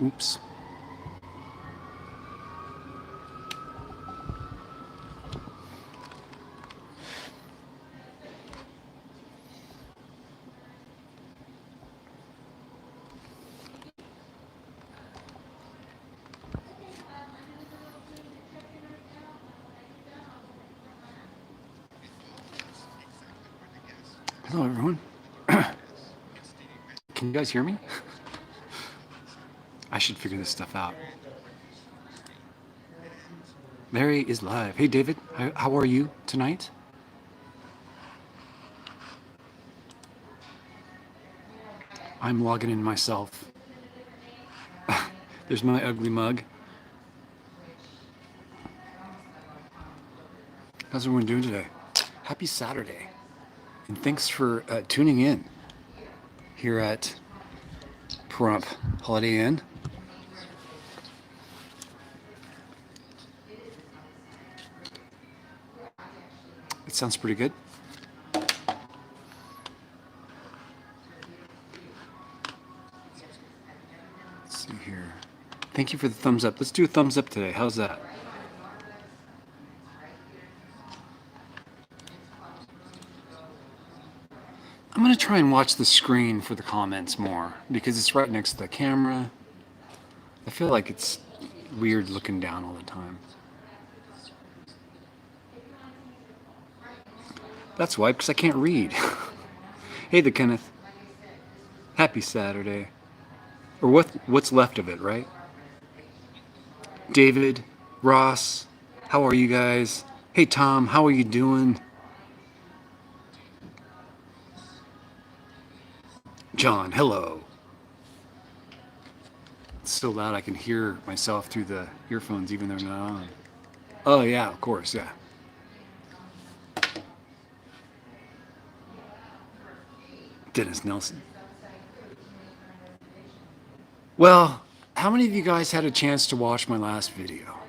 Oops. Hello, everyone. Can you guys hear me? I should figure this stuff out. Larry is live. Hey, David, how are you tonight? I'm logging in myself. There's my ugly mug. How's everyone doing today? Happy Saturday. And thanks for tuning in here at Pahrump Holiday Inn. It sounds pretty good. Let's see here. Thank you for the thumbs up. Let's do a thumbs up today. How's that? I'm going to try and watch the screen for the comments more because it's right next to the camera. I feel like it's weird looking down all the time. That's why, because I can't read. Hey, the Kenneth. Happy Saturday. Or what's left of it, right? David, Ross, how are you guys? Hey, Tom, how are you doing? John, hello. It's so loud I can hear myself through the earphones even though they're not on. Oh, yeah, of course, yeah. Dennis Nelson. Well, how many of you guys had a chance to watch my last video?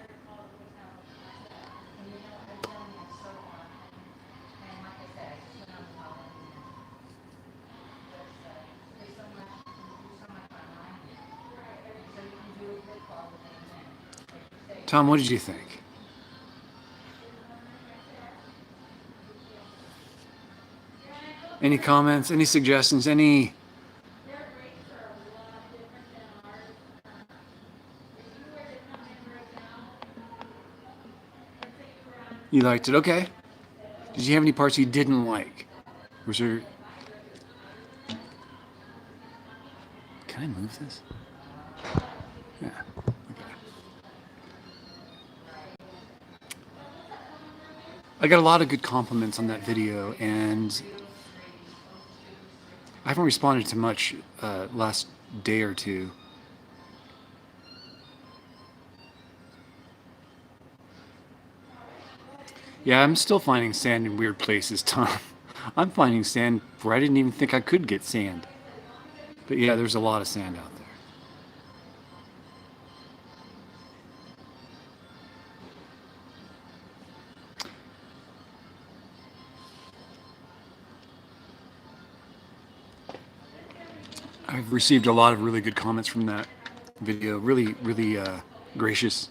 Tom, what did you think? Any comments, any suggestions, any... You liked it, okay. Did you have any parts you didn't like? Was there... Can I move this? Yeah, okay. I got a lot of good compliments on that video, and I haven't responded to much last day or two. Yeah, I'm still finding sand in weird places, Tom. I'm finding sand where I didn't even think I could get sand. But yeah, there's a lot of sand out there. I've received a lot of really good comments from that video. Really, really gracious.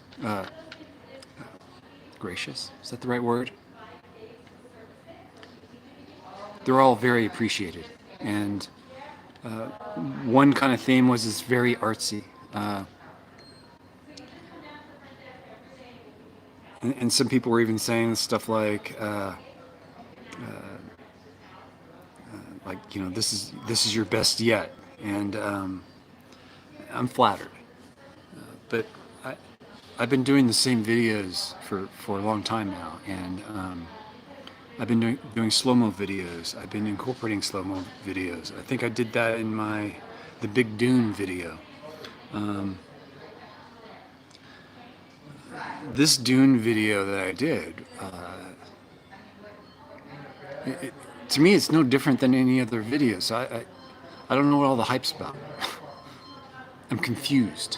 Gracious? Is that the right word? They're all very appreciated. And one kind of theme was it's very artsy. And some people were even saying stuff like, you know, this is your best yet. And I'm flattered. But I've been doing the same videos for a long time now, and I've been doing slow-mo videos. I've been incorporating slow-mo videos. I think I did that in the Big Dune video. This Dune video that I did, to me, it's no different than any other video. So I don't know what all the hype's about. I'm confused.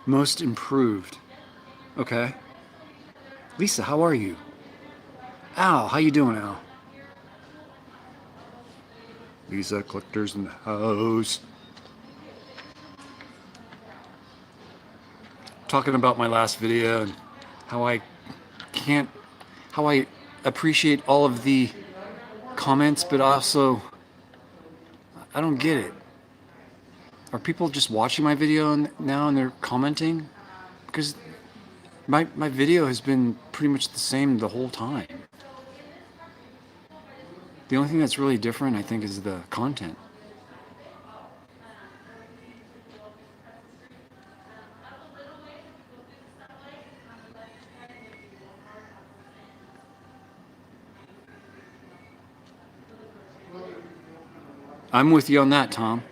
Most improved. Okay. Lisa, how are you? Al, how you doing, Al? Lisa, collectors in the house. Talking about my last video and how I can't, how I appreciate all of the comments, but also I don't get it. Are people just watching my video now and they're commenting? Because my video has been pretty much the same the whole time. The only thing that's really different, I think, is the content. I'm with you on that, Tom.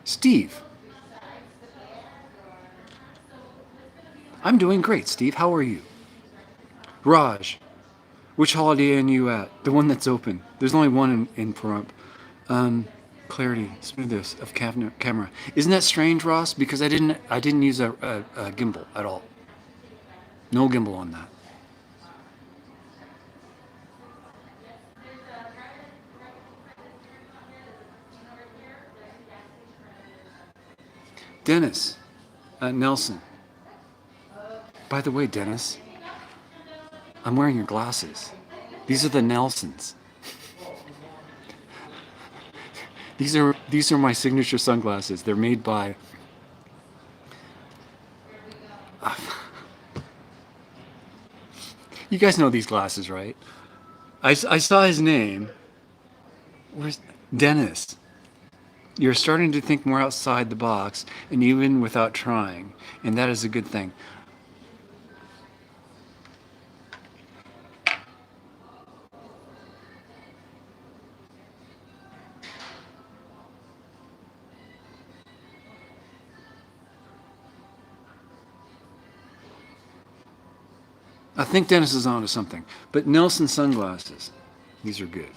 Steve. I'm doing great, Steve. How are you? Raj. Which Holiday Inn are you at? The one that's open. There's only one in Pahrump. Clarity, smoothness of camera. Isn't that strange, Ross? Because I didn't use a gimbal at all. No gimbal on that. Dennis, Nelson. By the way, Dennis, I'm wearing your glasses. These are the Nelsons. These are my signature sunglasses. They're made by. You guys know these glasses, right? I saw his name. Where's Dennis? You're starting to think more outside the box, and even without trying, and that is a good thing. I think Dennis is onto something. But Nelson sunglasses, these are good.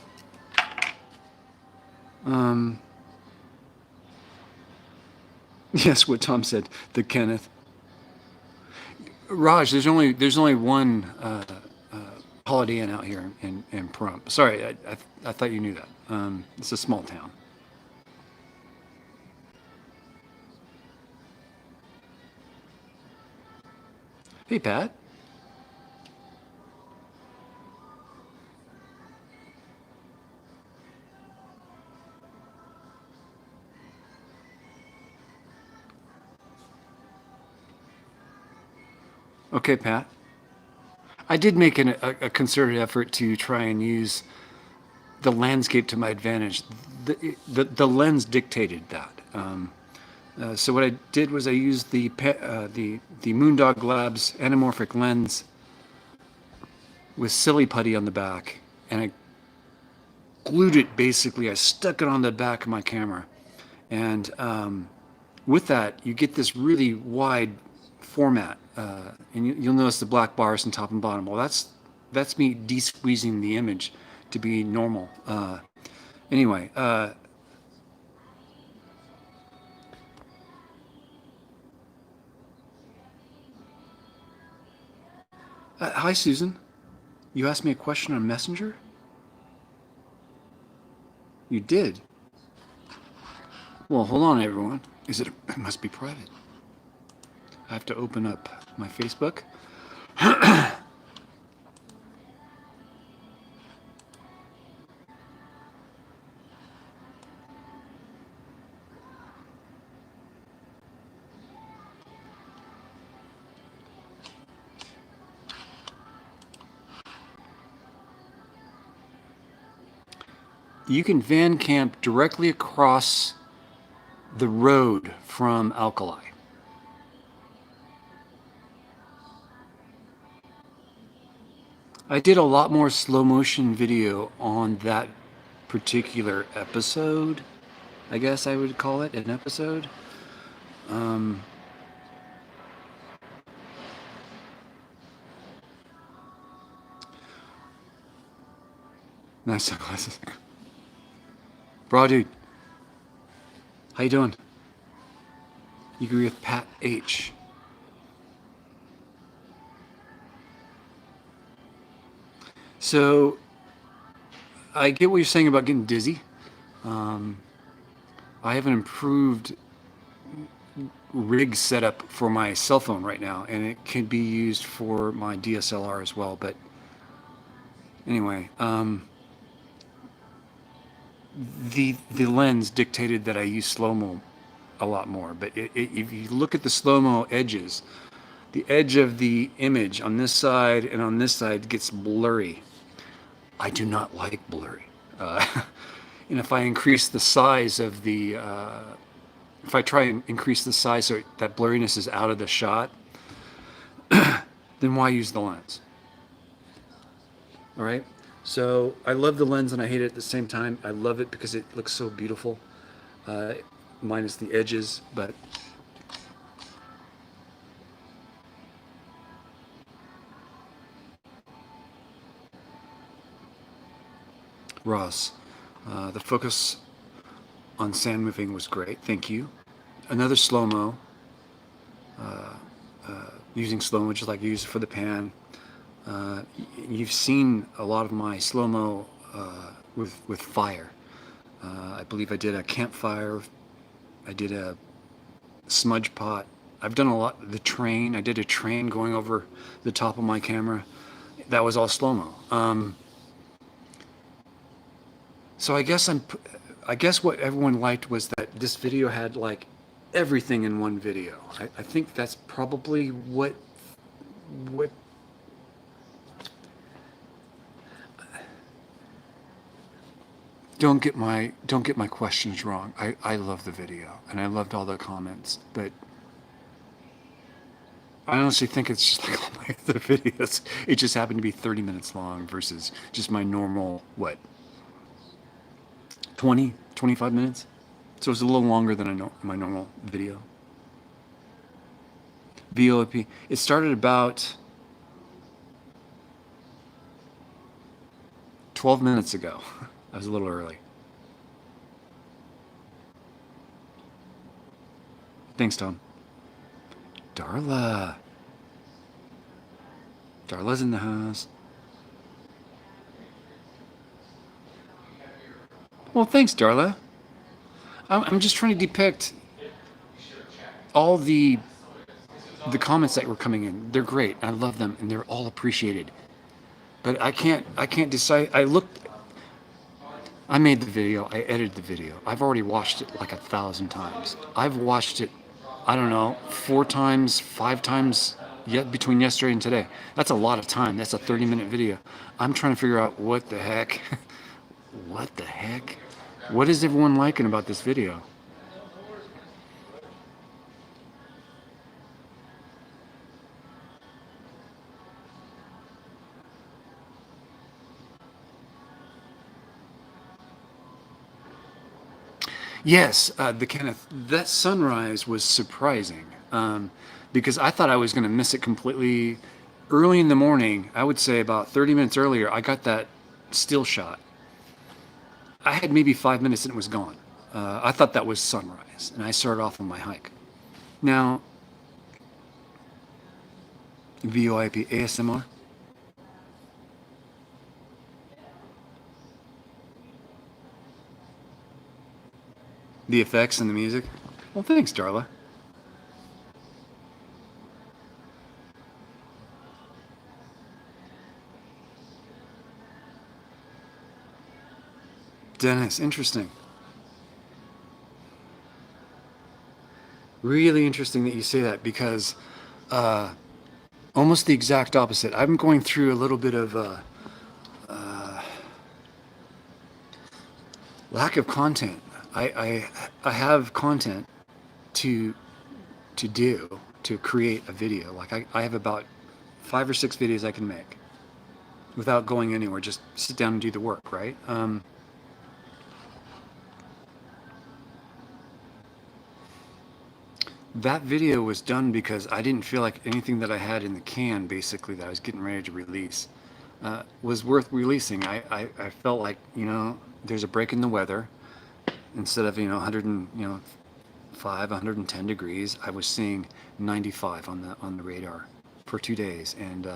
Yes, what Tom said. The Kenneth. Raj, there's only one Holiday Inn out here in Pahrump. Sorry, I thought you knew that. It's a small town. Hey, Pat. Okay, Pat. I did make a concerted effort to try and use the landscape to my advantage. The lens dictated that. So what I did was I used the Moondog Labs anamorphic lens with silly putty on the back, and I glued it basically. I stuck it on the back of my camera, and with that you get this really wide format, and you'll notice the black bars on top and bottom. Well, that's me de-squeezing the image to be normal. Anyway. Hi, Susan. You asked me a question on Messenger? You did? Well, hold on, everyone. It must be private. I have to open up my Facebook. You can van camp directly across the road from Alkali. I did a lot more slow motion video on that particular episode. I guess I would call it an episode. Nice sunglasses. Bro, dude, How you doing? You agree with Pat H. So I get what you're saying about getting dizzy. Um, I have an improved rig setup for my cell phone right now, and it can be used for my DSLR as well. But anyway, the lens dictated that I use slow-mo a lot more. But if you look at the slow-mo edges, the edge of the image on this side and on this side gets blurry. I do not like blurry. Uh, and if I increase the size of the, if I try and increase the size so that blurriness is out of the shot, then why use the lens? All right. So I love the lens and I hate it at the same time. I love it because it looks so beautiful, uh, minus the edges. But Ross, the focus on sand moving was great. Thank you. Another slow-mo, using slow-mo just like I use it for the pan. You've seen a lot of my slow-mo with fire. I believe I did a campfire. I did a smudge pot. I've done a lot. The train. I did a train going over the top of my camera. That was all slow-mo. So I guess what everyone liked was that this video had like everything in one video. I think that's probably what don't get my questions wrong. I love the video and I loved all the comments, but I honestly think it's just like all my other videos. It just happened to be 30 minutes long versus just my normal, what, 20, 25 minutes? So it's a little longer than my normal video. VOIP. It started about 12 minutes ago. I was a little early. Thanks, Tom. Darla. Darla's in the house. Well, thanks, Darla. I'm just trying to depict all the comments that were coming in. They're great. I love them, and they're all appreciated. But I can't decide. I made the video. I edited the video. I've already watched it like 1,000 times. I've watched it, I don't know, 4 times, 5 times yet between yesterday and today. That's a lot of time. That's a 30-minute video. I'm trying to figure out what the heck, what the heck, what is everyone liking about this video? Yes, the Kenneth, that sunrise was surprising because I thought I was going to miss it completely. Early in the morning, I would say about 30 minutes earlier, I got that still shot. I had maybe 5 minutes and it was gone. I thought that was sunrise, and I started off on my hike. Now, VOIP ASMR. The effects and the music. Well, thanks, Darla. Dennis, interesting. Really interesting that you say that because almost the exact opposite. I'm going through a little bit of lack of content. I have content to do to create a video. Like I have about 5 or 6 videos I can make without going anywhere. Just sit down and do the work, right? That video was done because I didn't feel like anything that I had in the can, basically, that I was getting ready to release, was worth releasing. I felt like, you know, there's a break in the weather. Instead of, 100 and, 110 degrees. I was seeing 95 on the radar for 2 days, and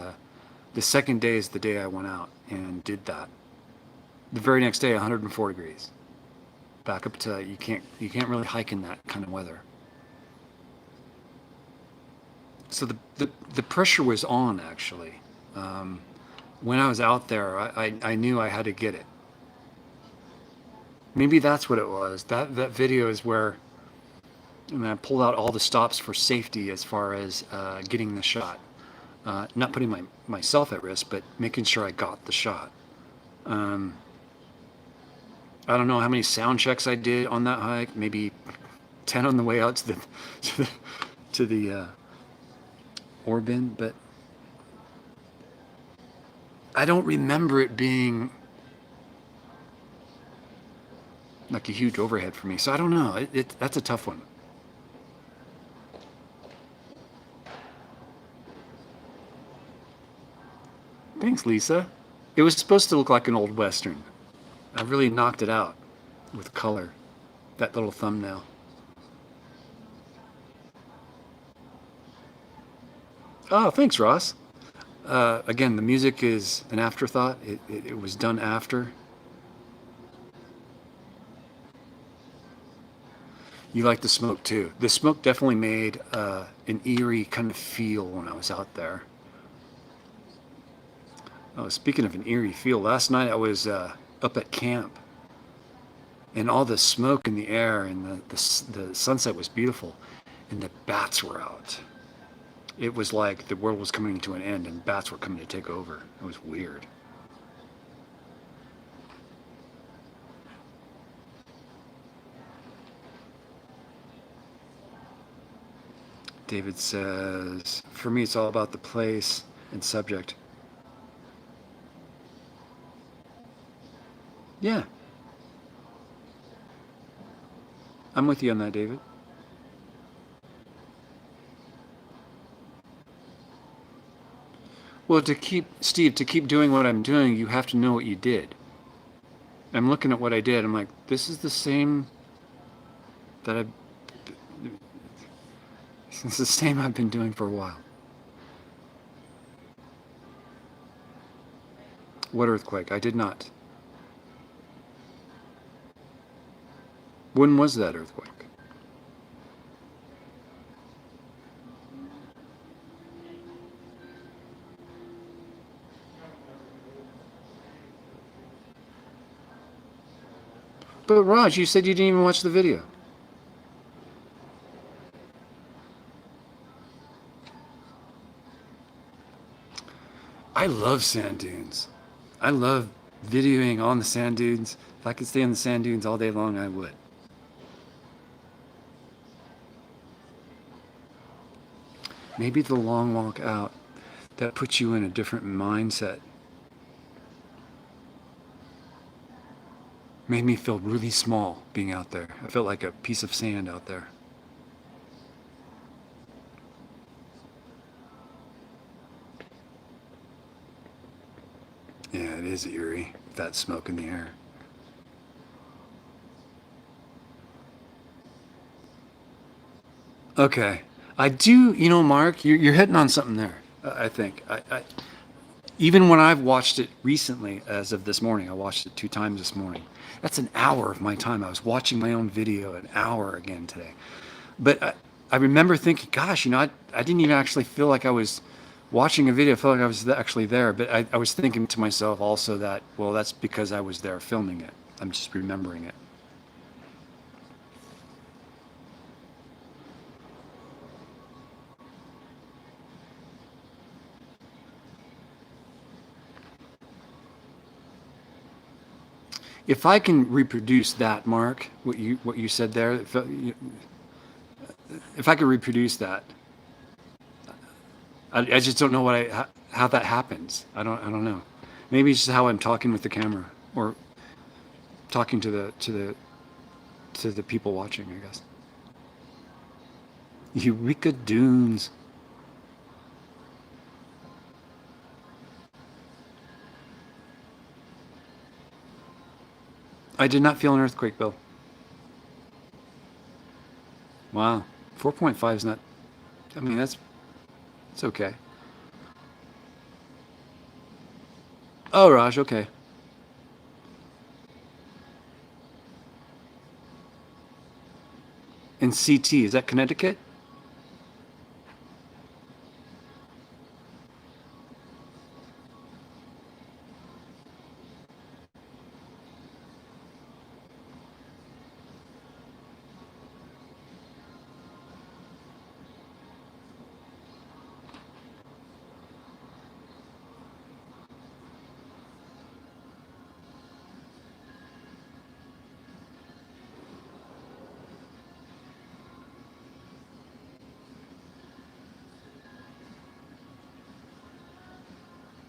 the second day is the day I went out and did that. The very next day, 104 degrees. Back up to you can't really hike in that kind of weather. So the pressure was on actually. When I was out there, I knew I had to get it. Maybe that's what it was. That video is where I pulled out all the stops for safety as far as getting the shot. Not putting myself at risk, but making sure I got the shot. I don't know how many sound checks I did on that hike. Maybe 10 on the way out to the ore bin, but I don't remember it being like a huge overhead for me. So I don't know. That's a tough one. Thanks, Lisa. It was supposed to look like an old Western. I really knocked it out with color. That little thumbnail. Oh, thanks, Ross. Again, the music is an afterthought. It was done after. You like the smoke too. The smoke definitely made an eerie kind of feel when I was out there. Oh, speaking of an eerie feel, last night I was up at camp, and all the smoke in the air, and the sunset was beautiful, and the bats were out. It was like the world was coming to an end, and bats were coming to take over. It was weird. David says, for me, it's all about the place and subject. Yeah. I'm with you on that, David. Well, Steve, to keep doing what I'm doing, you have to know what you did. I'm looking at what I did. I'm like, this is the same that it's the same I've been doing for a while. What earthquake? I did not. When was that earthquake? But Raj, you said you didn't even watch the video. I love sand dunes. I love videoing on the sand dunes. If I could stay on the sand dunes all day long, I would. Maybe the long walk out, that puts you in a different mindset. Made me feel really small being out there. I felt like a piece of sand out there. Yeah, it is eerie, that smoke in the air. Okay. I do, Mark, you're hitting on something there, I think. Even when I've watched it recently, as of this morning, I watched it 2 times this morning. That's an hour of my time. I was watching my own video an hour again today. But I remember thinking, gosh, I didn't even actually feel like I was watching a video. I felt like I was actually there. But I was thinking to myself also that, well, that's because I was there filming it. I'm just remembering it. If I can reproduce that, Mark, what you said there, if I could reproduce that, I just don't know how that happens. I don't know. Maybe it's just how I'm talking with the camera, or talking to the people watching, I guess. Eureka Dunes. I did not feel an earthquake, Bill. Wow. 4.5 is not, I mean, it's okay. Oh, Raj, okay. And CT, is that Connecticut?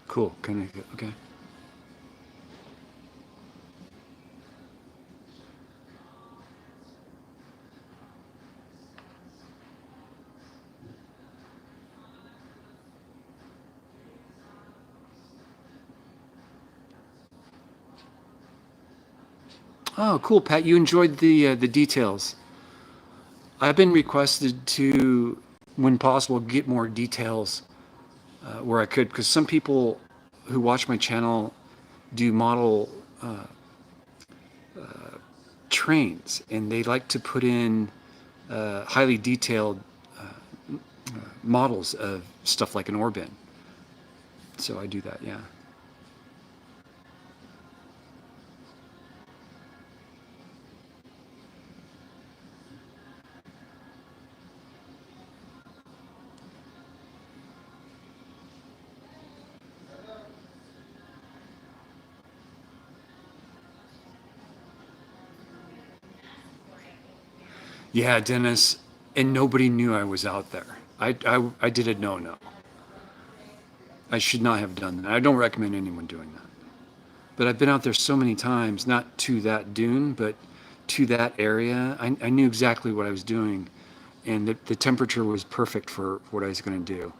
Cool, Connecticut, okay. Oh, cool, Pat. You enjoyed the details. I've been requested to, when possible, get more details where I could, because some people who watch my channel do model trains, and they like to put in highly detailed models of stuff like an Orbin. So I do that, yeah. Yeah, Dennis, and nobody knew I was out there. I did a no-no. I should not have done that. I don't recommend anyone doing that. But I've been out there so many times, not to that dune, but to that area. I knew exactly what I was doing, and the temperature was perfect for what I was going to do.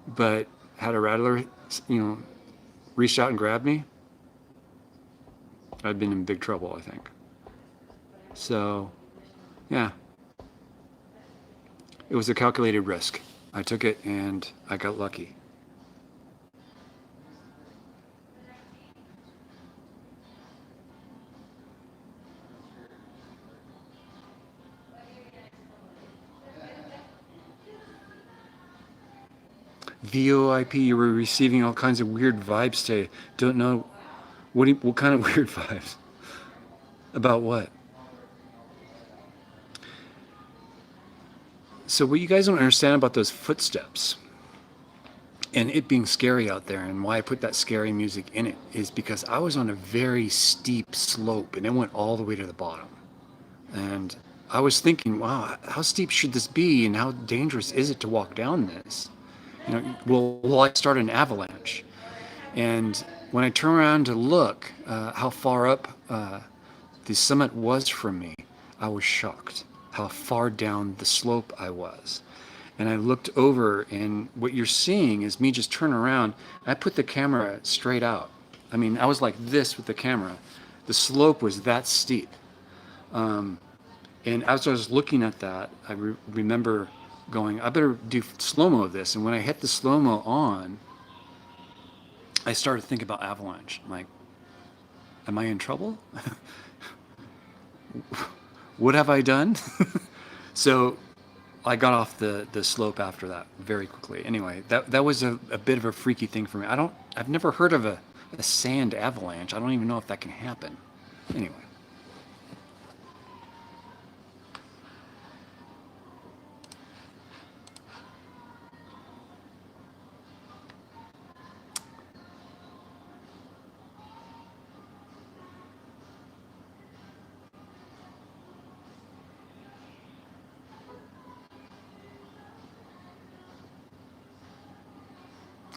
But had a rattler, reached out and grabbed me, I'd been in big trouble, I think. So, yeah, it was a calculated risk. I took it and I got lucky. VoIP, you were receiving all kinds of weird vibes today. Don't know what kind of weird vibes? About what? So what you guys don't understand about those footsteps and it being scary out there, and why I put that scary music in it, is because I was on a very steep slope and it went all the way to the bottom. And I was thinking, wow, how steep should this be, and how dangerous is it to walk down this? Will I start an avalanche? And when I turned around to look how far up the summit was from me, I was shocked how far down the slope I was. And I looked over, and what you're seeing is me just turn around. I put the camera straight out. I mean, I was like this with the camera. The slope was that steep. And as I was looking at that, I remember going, I better do slow-mo of this. And when I hit the slow-mo on, I started thinking about avalanche. I'm like, am I in trouble? What have I done? So I got off the slope after that very quickly. Anyway, that was a bit of a freaky thing for me. I've never heard of a sand avalanche. I don't even know if that can happen. Anyway.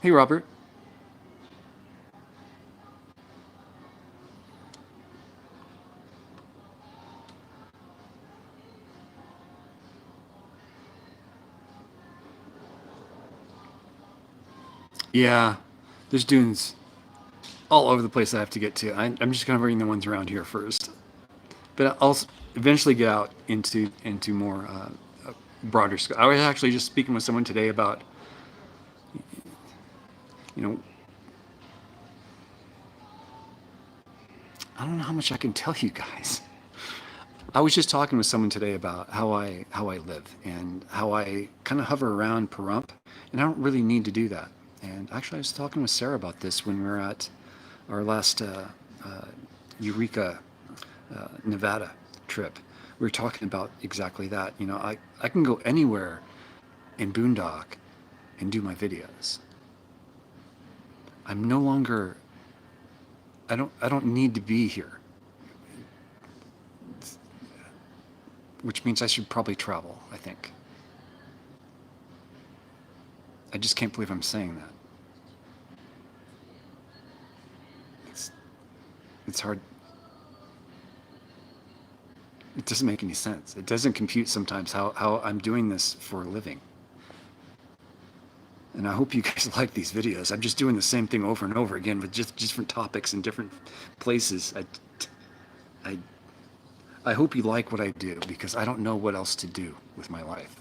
Hey, Robert. Yeah, there's dunes all over the place I have to get to. I'm just covering the ones around here first, but I'll eventually get out into more broader scope. I was actually just speaking with someone today about, you know, I don't know how much I can tell you guys. I was just talking with someone today about how I live and how I kind of hover around Pahrump, and I don't really need to do that. And actually, I was talking with Sarah about this when we were at our last Eureka, Nevada trip. We were talking about exactly that. You know, I can go anywhere in Boondock and do my videos. I'm no longer. I don't need to be here, which means I should probably travel, I think. I just can't believe I'm saying that. It's hard. It doesn't make any sense. It doesn't compute sometimes how I'm doing this for a living. And I hope you guys like these videos. I'm just doing the same thing over and over again with just different topics and different places. I hope you like what I do, because I don't know what else to do with my life.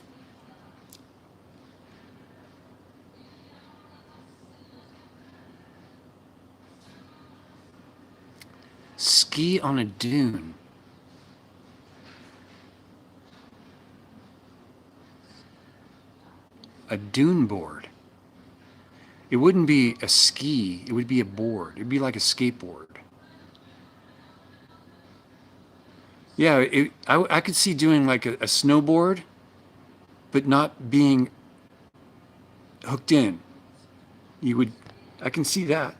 Ski on a dune. A dune board. It wouldn't be a ski, it would be a board. It'd be like a skateboard. Yeah, I could see doing like a snowboard, but not being hooked in. I can see that.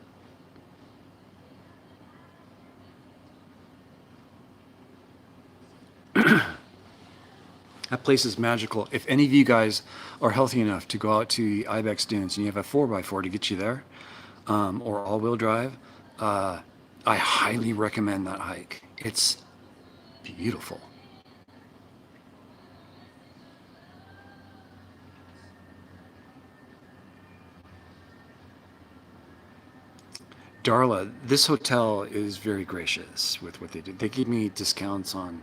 That place is magical. If any of you guys are healthy enough to go out to the Ibex Dunes and you have a 4x4 to get you there, or all-wheel drive, I highly recommend that hike. It's beautiful. Darla, this hotel is very gracious with what they do. They give me discounts on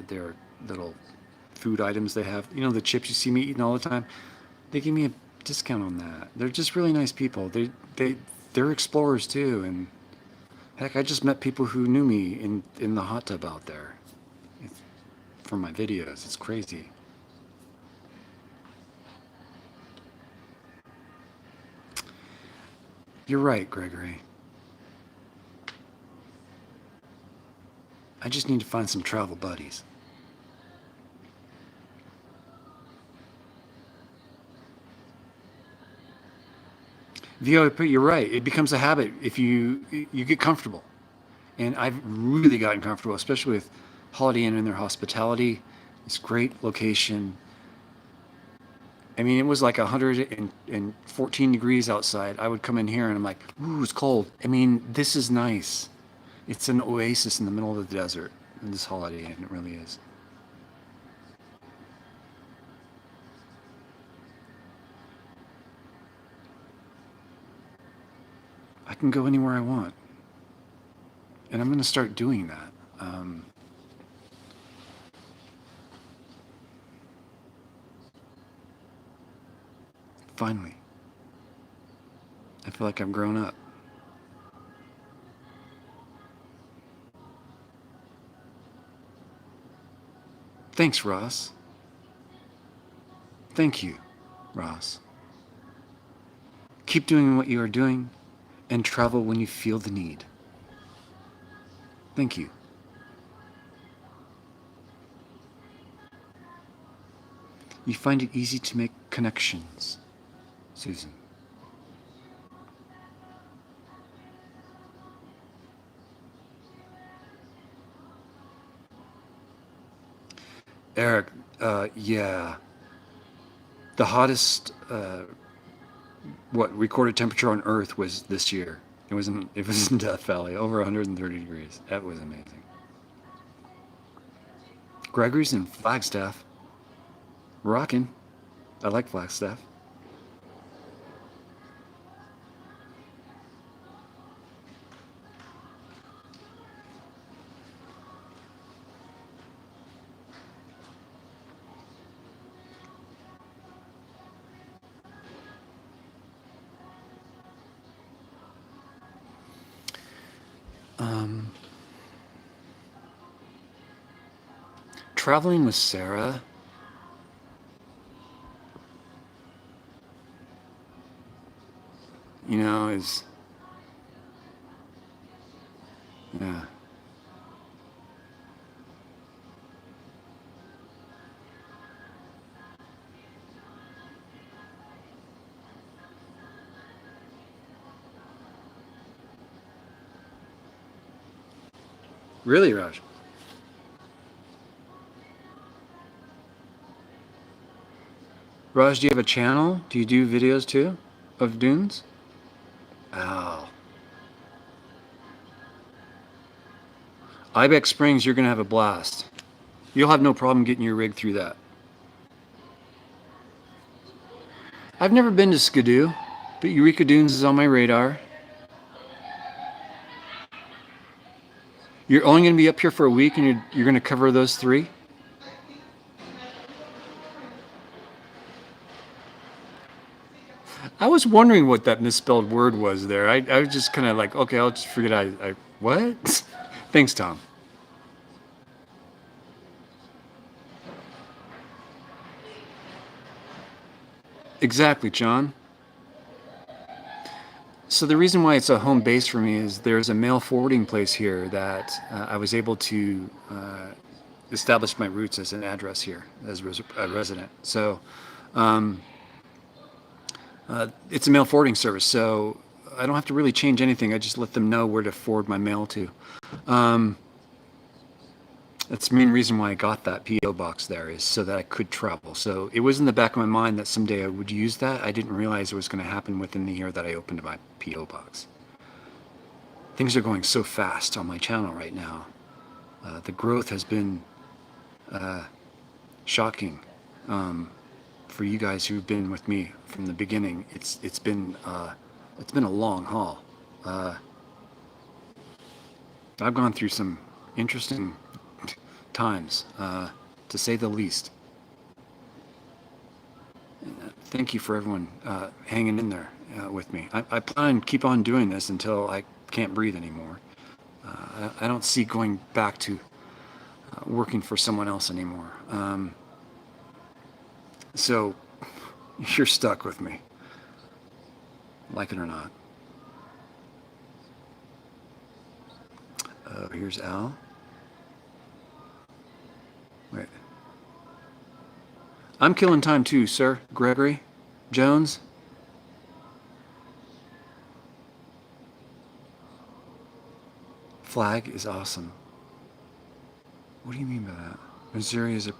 their little food items they have. You know, the chips you see me eating all the time? They give me a discount on that. They're just really nice people. They're explorers too, and heck, I just met people who knew me in the hot tub out there from my videos. It's crazy. You're right, Gregory. I just need to find some travel buddies. You're right. It becomes a habit if you get comfortable. And I've really gotten comfortable, especially with Holiday Inn and their hospitality. It's great location. I mean, it was like 114 degrees outside. I would come in here and I'm like, ooh, it's cold. I mean, this is nice. It's an oasis in the middle of the desert in this Holiday Inn. It really is. I can go anywhere I want. And I'm going to start doing that. Finally. I feel like I've grown up. Thanks, Ross. Thank you, Ross. Keep doing what you are doing and travel when you feel the need. Thank you. You find it easy to make connections, Susan. Eric, yeah. The hottest, recorded temperature on Earth was this year. It was in Death Valley, over 130 degrees. That was amazing. Gregory's in Flagstaff. Rockin'. I like Flagstaff. Traveling with Sarah, you know, is, yeah. Really, Raj? Raj, do you have a channel? Do you do videos too of dunes? Oh. Ibex Springs, you're going to have a blast. You'll have no problem getting your rig through that. I've never been to Skidoo, but Eureka Dunes is on my radar. You're only going to be up here for a week and you're going to cover those 3? I was wondering what that misspelled word was there. I was just kind of like, okay, I'll just forget what? Thanks, Tom. Exactly, John. So the reason why it's a home base for me is there's a mail forwarding place here that I was able to establish my roots as an address here as a resident. So it's a mail forwarding service, so I don't have to really change anything. I just let them know where to forward my mail to. That's the main reason why I got that P.O. box there, is so that I could travel. So it was in the back of my mind that someday I would use that. I didn't realize it was going to happen within the year that I opened my P.O. box. Things are going so fast on my channel right now. The growth has been shocking for you guys who've been with me from the beginning. It's been a long haul. I've gone through some interesting times, to say the least. Thank you for everyone hanging in there with me. I plan to keep on doing this until I can't breathe anymore. I don't see going back to working for someone else anymore. So you're stuck with me, like it or not. Here's Al. Wait. I'm killing time too, sir. Gregory Jones. Flag is awesome. What do you mean by that? Missouri is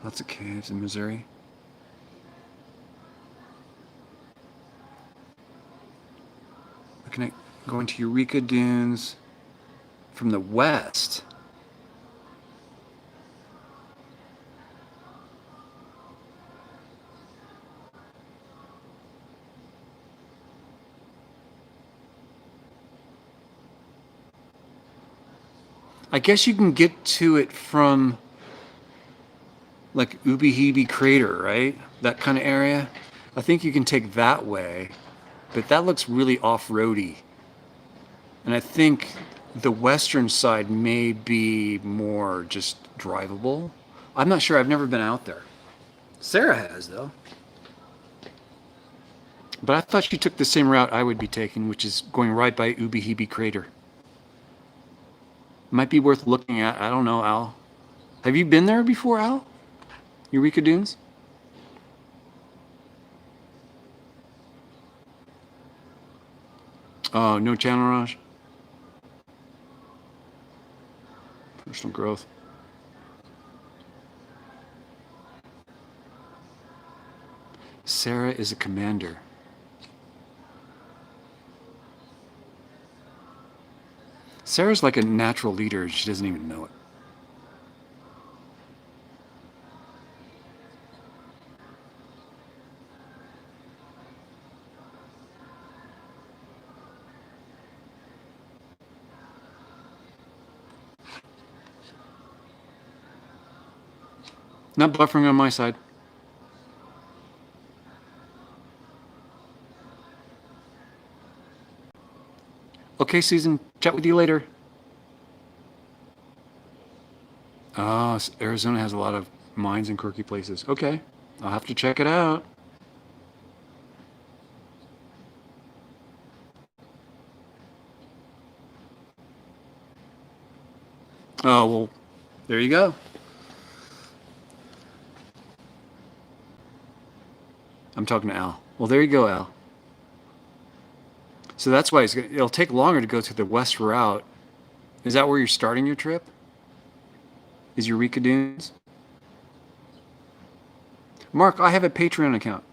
lots of caves in Missouri. Looking at going to Eureka Dunes from the west. I guess you can get to it from like Ubehebe Crater, right? That kind of area. I think you can take that way, but that looks really off-roady. And I think the western side may be more just drivable. I'm not sure. I've never been out there. Sarah has, though. But I thought she took the same route I would be taking, which is going right by Ubehebe Crater. Might be worth looking at. I don't know, Al. Have you been there before, Al? Eureka Dunes? Oh, no channel, Raj? Personal growth. Sarah is a commander. Sarah's like a natural leader and she doesn't even know it. Not buffering on my side. Okay, Susan. Chat with you later. Oh, Arizona has a lot of mines and quirky places. Okay, I'll have to check it out. Oh, well, there you go. I'm talking to Al. Well, there you go, Al. So that's why it'll take longer to go to the west route. Is that where you're starting your trip? Is Eureka Dunes? Mark, I have a Patreon account.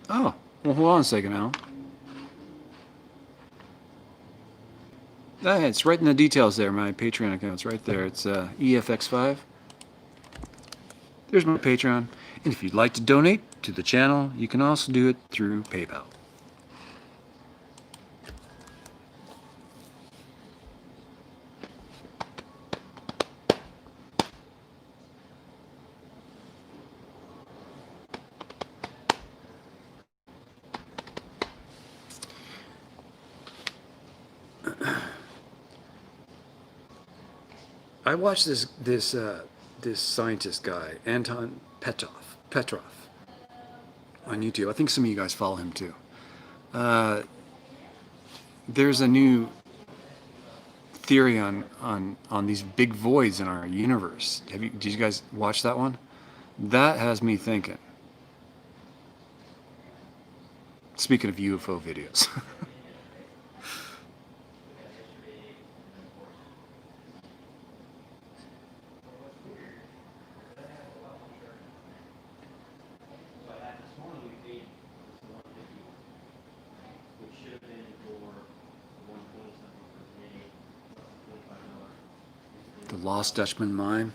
Oh, well, hold on a second, Al. It's right in the details there. My Patreon account's right there. It's EFX5. There's my Patreon. And if you'd like to donate to the channel, you can also do it through PayPal. I watched this scientist guy, Anton Petrov, on YouTube. I think some of you guys follow him too. There's a new theory on these big voids in our universe. Did you guys watch that one? That has me thinking. Speaking of UFO videos. The Lost Dutchman mine.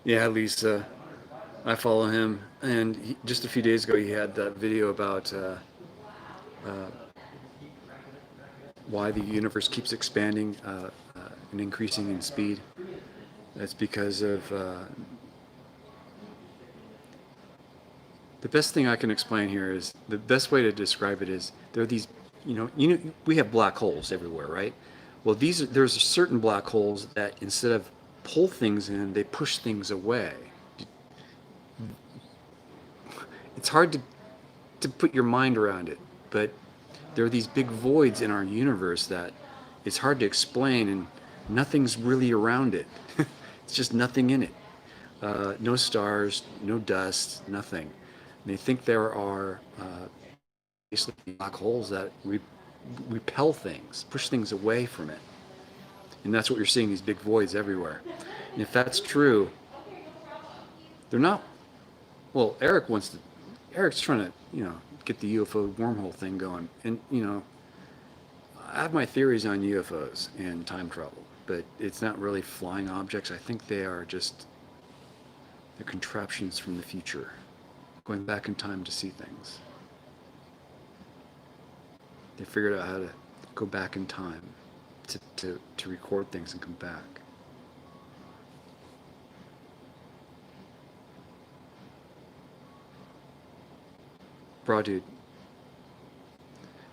Yeah, Lisa. I follow him, and just a few days ago he had that video about why the universe keeps expanding and increasing in speed. That's because of the best thing I can explain here is the best way to describe it is there are these, we have black holes everywhere, right? Well, there's certain black holes that instead of pull things in, they push things away. It's hard to put your mind around it, but there are these big voids in our universe that it's hard to explain, and nothing's really around it. It's just nothing in it. No stars, no dust, nothing. And they think there are basically black holes that repel things, push things away from it. And that's what you're seeing, these big voids everywhere. And if that's true, they're not, well, Eric's trying to, get the UFO wormhole thing going. And, I have my theories on UFOs and time travel, but it's not really flying objects. I think they are just, they're contraptions from the future, going back in time to see things. They figured out how to go back in time to record things and come back. Bro, dude.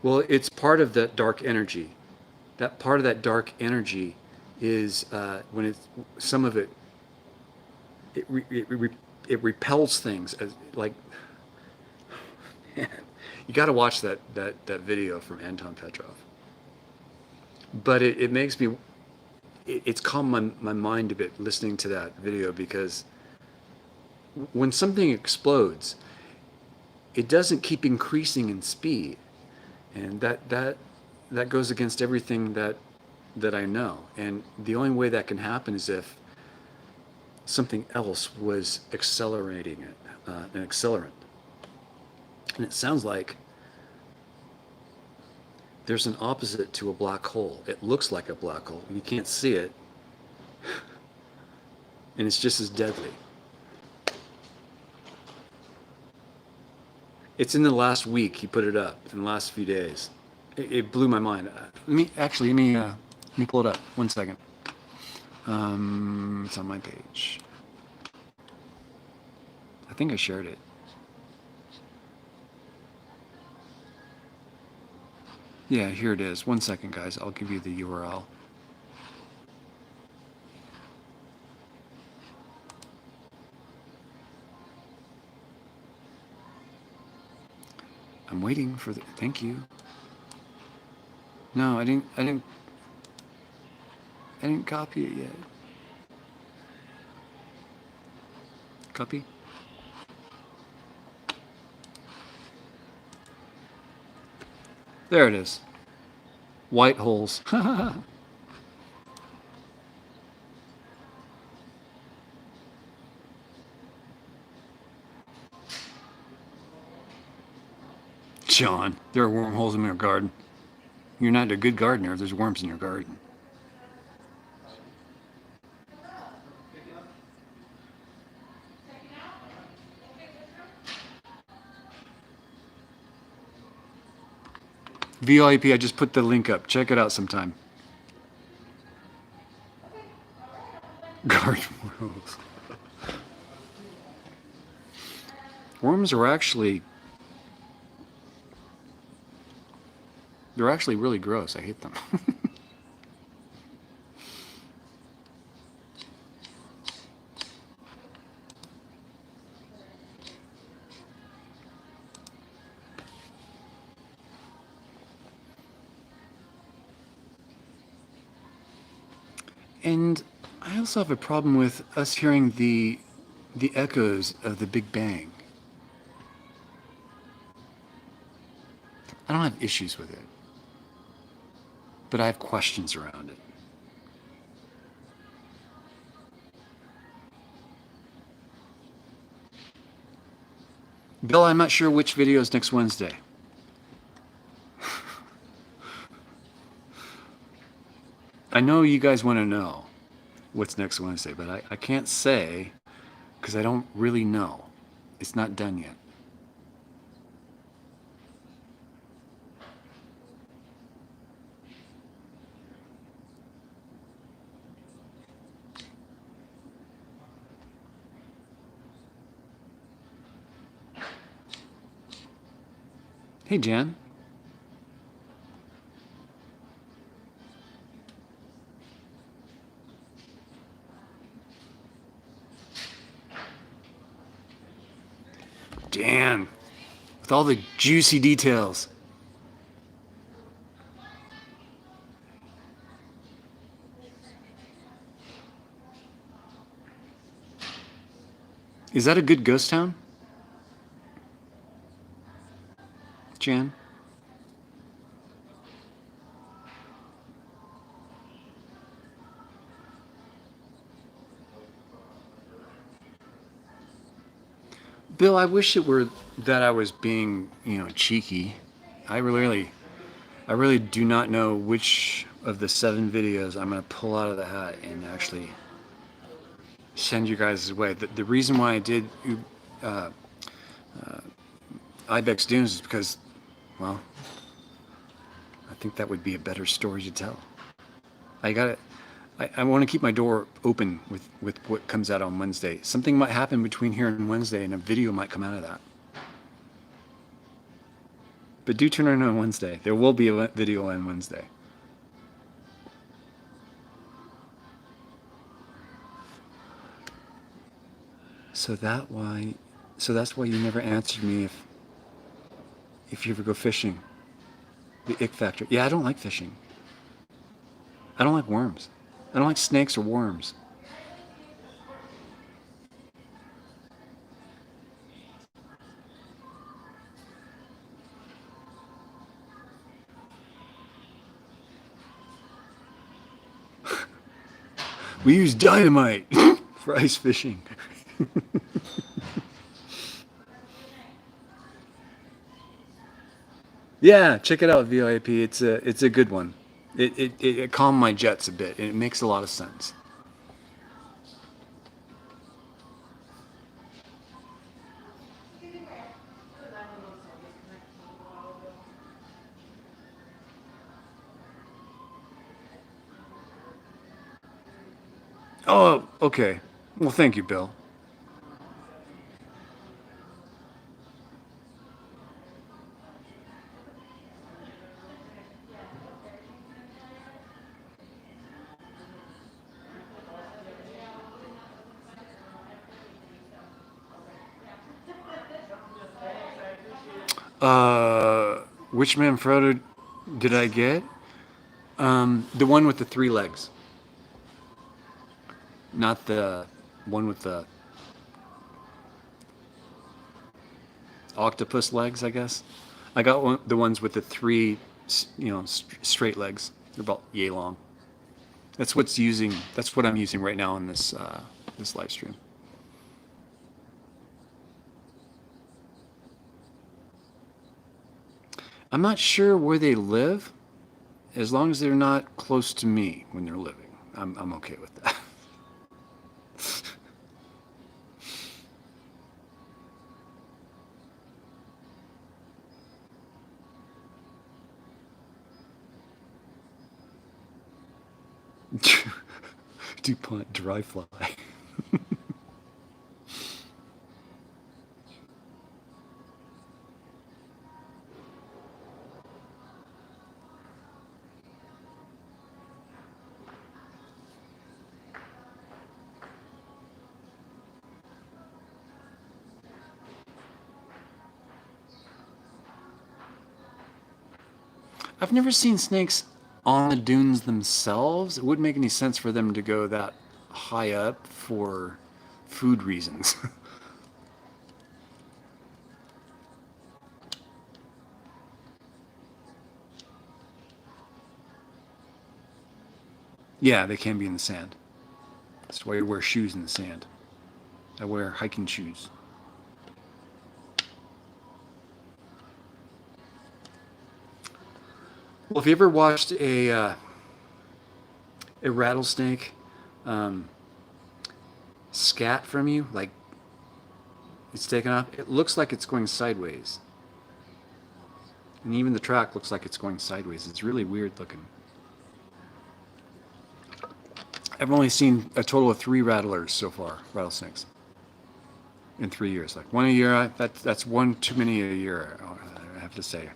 Well, it's part of that dark energy. That part of that dark energy is when it's some of it. It repels things as like. Man, you got to watch that video from Anton Petrov. But it makes me. It's calmed my mind a bit listening to that video, because when something explodes, it doesn't keep increasing in speed, and that goes against everything that I know. And the only way that can happen is if something else was accelerating it, an accelerant. And it sounds like there's an opposite to a black hole. It looks like a black hole. You can't see it, and it's just as deadly. It's in the last week he put it up, in the last few days. it blew my mind. Let me pull it up. 1 second. It's on my page. I think I shared it. Yeah, here it is. 1 second, guys. I'll give you the URL. I'm waiting for the. Thank you. No, I didn't copy it yet. Copy. There it is. White holes. John, there are wormholes in your garden. You're not a good gardener if there's worms in your garden. VOIP, I just put the link up. Check it out sometime. Garden worms. Worms are actually... They're actually really gross. I hate them. And I also have a problem with us hearing the echoes of the Big Bang. I don't have issues with it, but I have questions around it. Bill, I'm not sure which video is next Wednesday. I know you guys want to know what's next Wednesday, but I can't say because I don't really know. It's not done yet. Hey, Jan. Dan, with all the juicy details. Is that a good ghost town? Jan? Bill, I wish it were that I was being, cheeky. I really do not know which of the 7 videos I'm going to pull out of the hat and actually send you guys away. The reason why I did Ibex Dunes is because, well, I think that would be a better story to tell. I want to keep my door open with what comes out on Wednesday. Something might happen between here and Wednesday, and a video might come out of that. But do turn in on Wednesday. There will be a video on Wednesday. So that's why you never answered me if you ever go fishing. The ick factor. Yeah, I don't like fishing. I don't like worms. I don't like snakes or worms. We use dynamite for ice fishing. Yeah, check it out, VIP. It's a good one. It calmed my jets a bit. It makes a lot of sense. Oh, okay. Well, thank you, Bill. Which Manfrotto did I get? The one with the three legs, not the one with the octopus legs, I guess. I got the ones with the three, straight legs. They're about yay long. That's what I'm using right now in this live stream. I'm not sure where they live, as long as they're not close to me when they're living. I'm okay with that. DuPont dry fly. I've never seen snakes on the dunes themselves. It wouldn't make any sense for them to go that high up for food reasons. Yeah, they can be in the sand. That's why you wear shoes in the sand. I wear hiking shoes. Well, if you ever watched a rattlesnake um, scat from you, like it's taken off, it looks like it's going sideways. And even the track looks like it's going sideways. It's really weird looking. I've only seen a total of 3 rattlers so far, rattlesnakes, in 3 years. Like one a year. That's one too many a year, I have to say.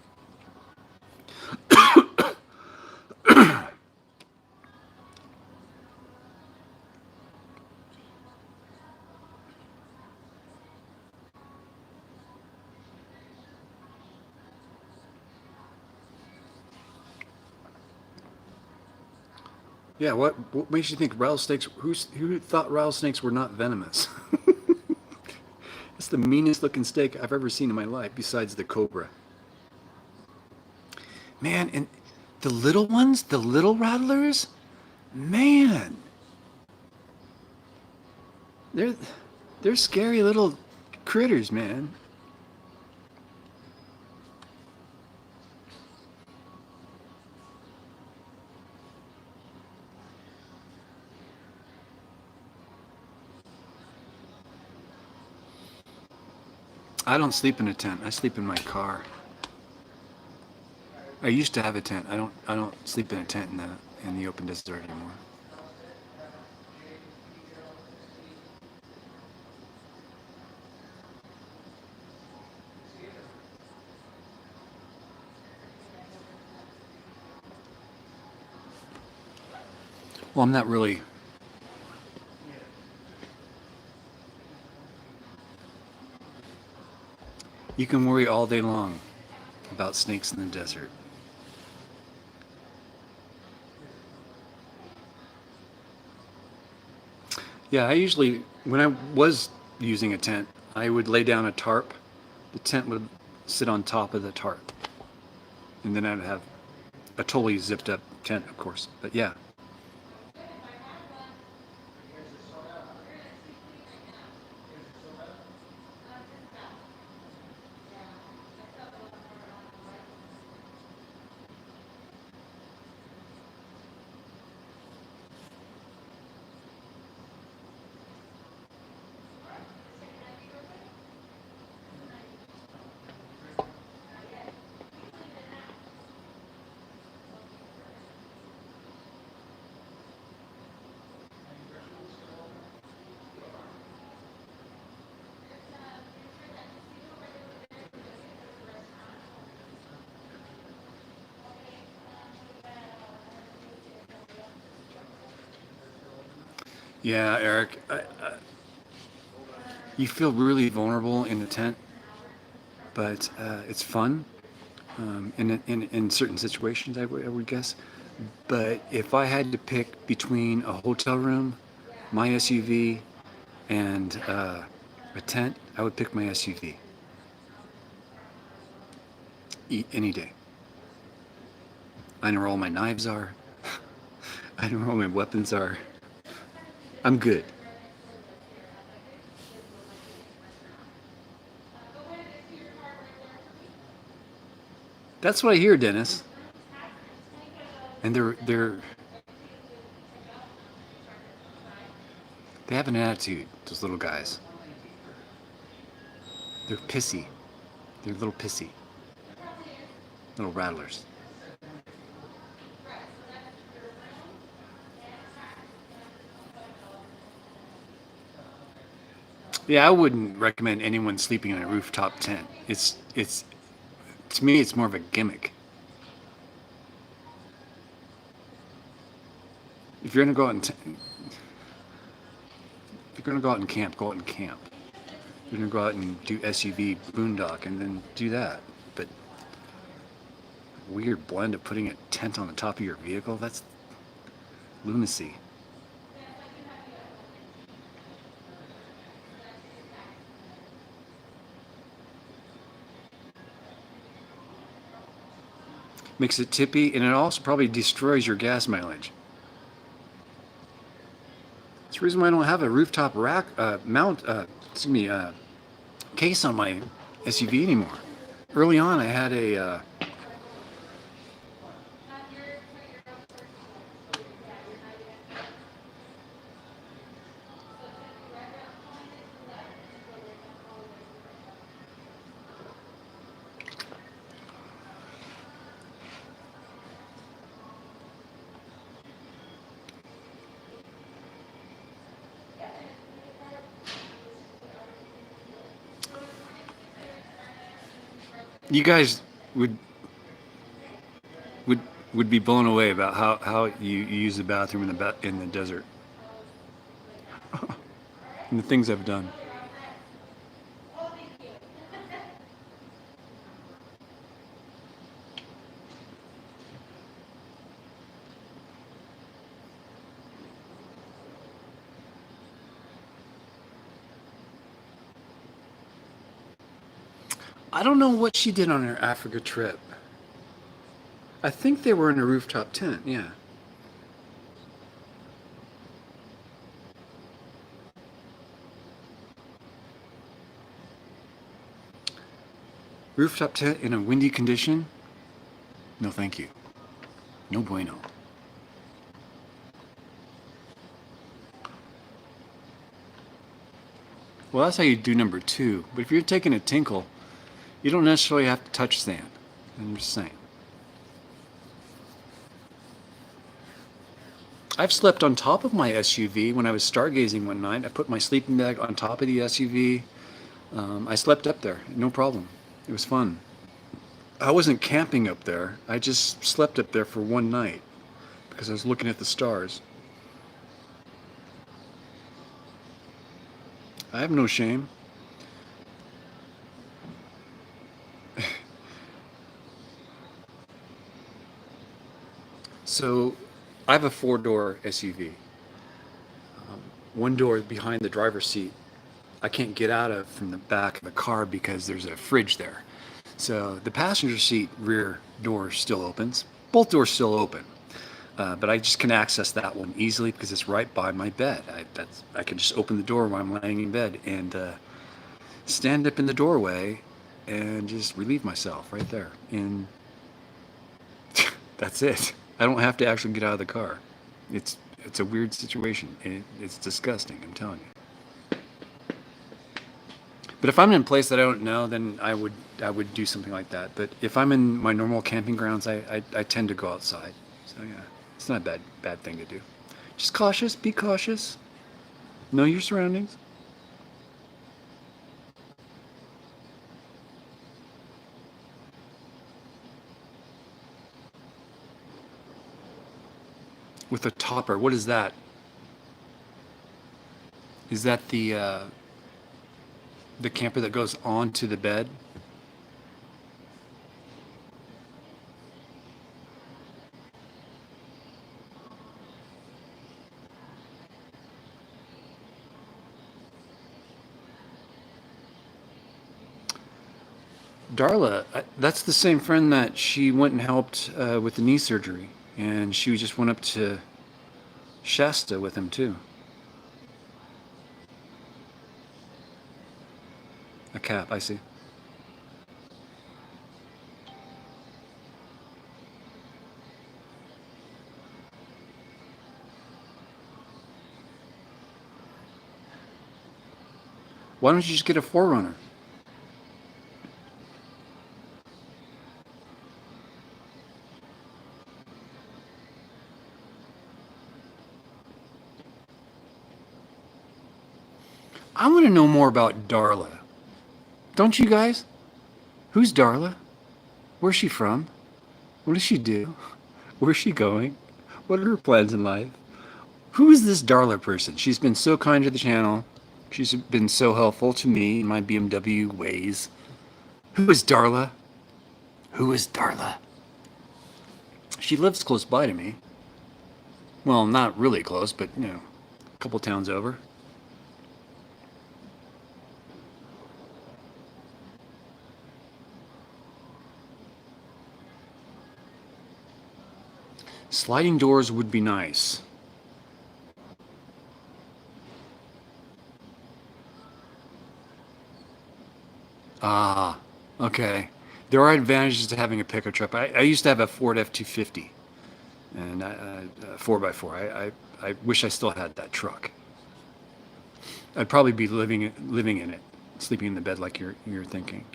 Yeah, what makes you think rattlesnakes? Who thought rattlesnakes were not venomous? It's the meanest looking snake I've ever seen in my life, besides the cobra. Man, and the little ones, the little rattlers, man, they're they're scary little critters, man. I don't sleep in a tent. I sleep in my car. I used to have a tent. I don't sleep in a tent in the open desert anymore. Well, I'm not really. You can worry all day long about snakes in the desert. Yeah, I usually, when I was using a tent, I would lay down a tarp. The tent would sit on top of the tarp. And then I'd have a totally zipped up tent, of course. But yeah. Yeah, Eric, you feel really vulnerable in the tent, but it's fun in certain situations, I would guess. But if I had to pick between a hotel room, my SUV, and a tent, I would pick my SUV any day. I know where all my knives are. I know where all my weapons are. I'm good. That's what I hear, Dennis. And they have an attitude. Those little guys. They're pissy. They're little pissy. Little rattlers. Yeah, I wouldn't recommend anyone sleeping in a rooftop tent. It's to me it's more of a gimmick. If you're gonna go out and if you're gonna go out and camp, go out and camp. You're gonna go out and do SUV boondock and then do that. But weird blend of putting a tent on the top of your vehicle, that's lunacy. Makes it tippy, and it also probably destroys your gas mileage. That's the reason why I don't have a rooftop rack case on my SUV anymore. Early on, I had a you guys would would would be blown away about how you use the bathroom in the desert and the things I've done. I don't know what she did on her Africa trip. I think they were in a rooftop tent. Yeah, rooftop tent in a windy condition. No, thank you. No bueno. Well, that's how you do number two. But if you're taking a tinkle, you don't necessarily have to touch sand. I'm just saying. I've slept on top of my SUV when I was stargazing one night. I put my sleeping bag on top of the SUV. I slept up there, no problem. It was fun. I wasn't camping up there. I just slept up there for one night because I was looking at the stars. I have no shame. So I have a four-door SUV. One door behind the driver's seat I can't get out of from the back of the car because there's a fridge there. So the passenger seat rear door still opens. Both doors still open. But I just can access that one easily because it's right by my bed. I can just open the door while I'm laying in bed and stand up in the doorway and just relieve myself right there. And that's it. I don't have to actually get out of the car. It's a weird situation. It's disgusting, I'm telling you. But if I'm in a place that I don't know, then I would do something like that. But if I'm in my normal camping grounds, I tend to go outside. So yeah, it's not a bad thing to do. Just cautious. Be cautious. Know your surroundings. With a topper, what is that? Is that the camper that goes onto the bed? Darla, that's the same friend that she went and helped with the knee surgery, and she just went up to Shasta with him too. A cap, I see. Why don't you just get a 4Runner? I want to know more about Darla. Don't you guys? Who's Darla? Where's she from? What does she do? Where's she going? What are her plans in life? Who is this Darla person? She's been so kind to the channel. She's been so helpful to me in my BMW ways. Who is Darla? Who is Darla? She lives close by to me. Well, not really close, but, you know, a couple towns over. Sliding doors would be nice. Ah, okay. There are advantages to having a pickup truck. I used to have a Ford F-250 and a 4x4. I wish I still had that truck. I'd probably be living in it, sleeping in the bed like you're thinking.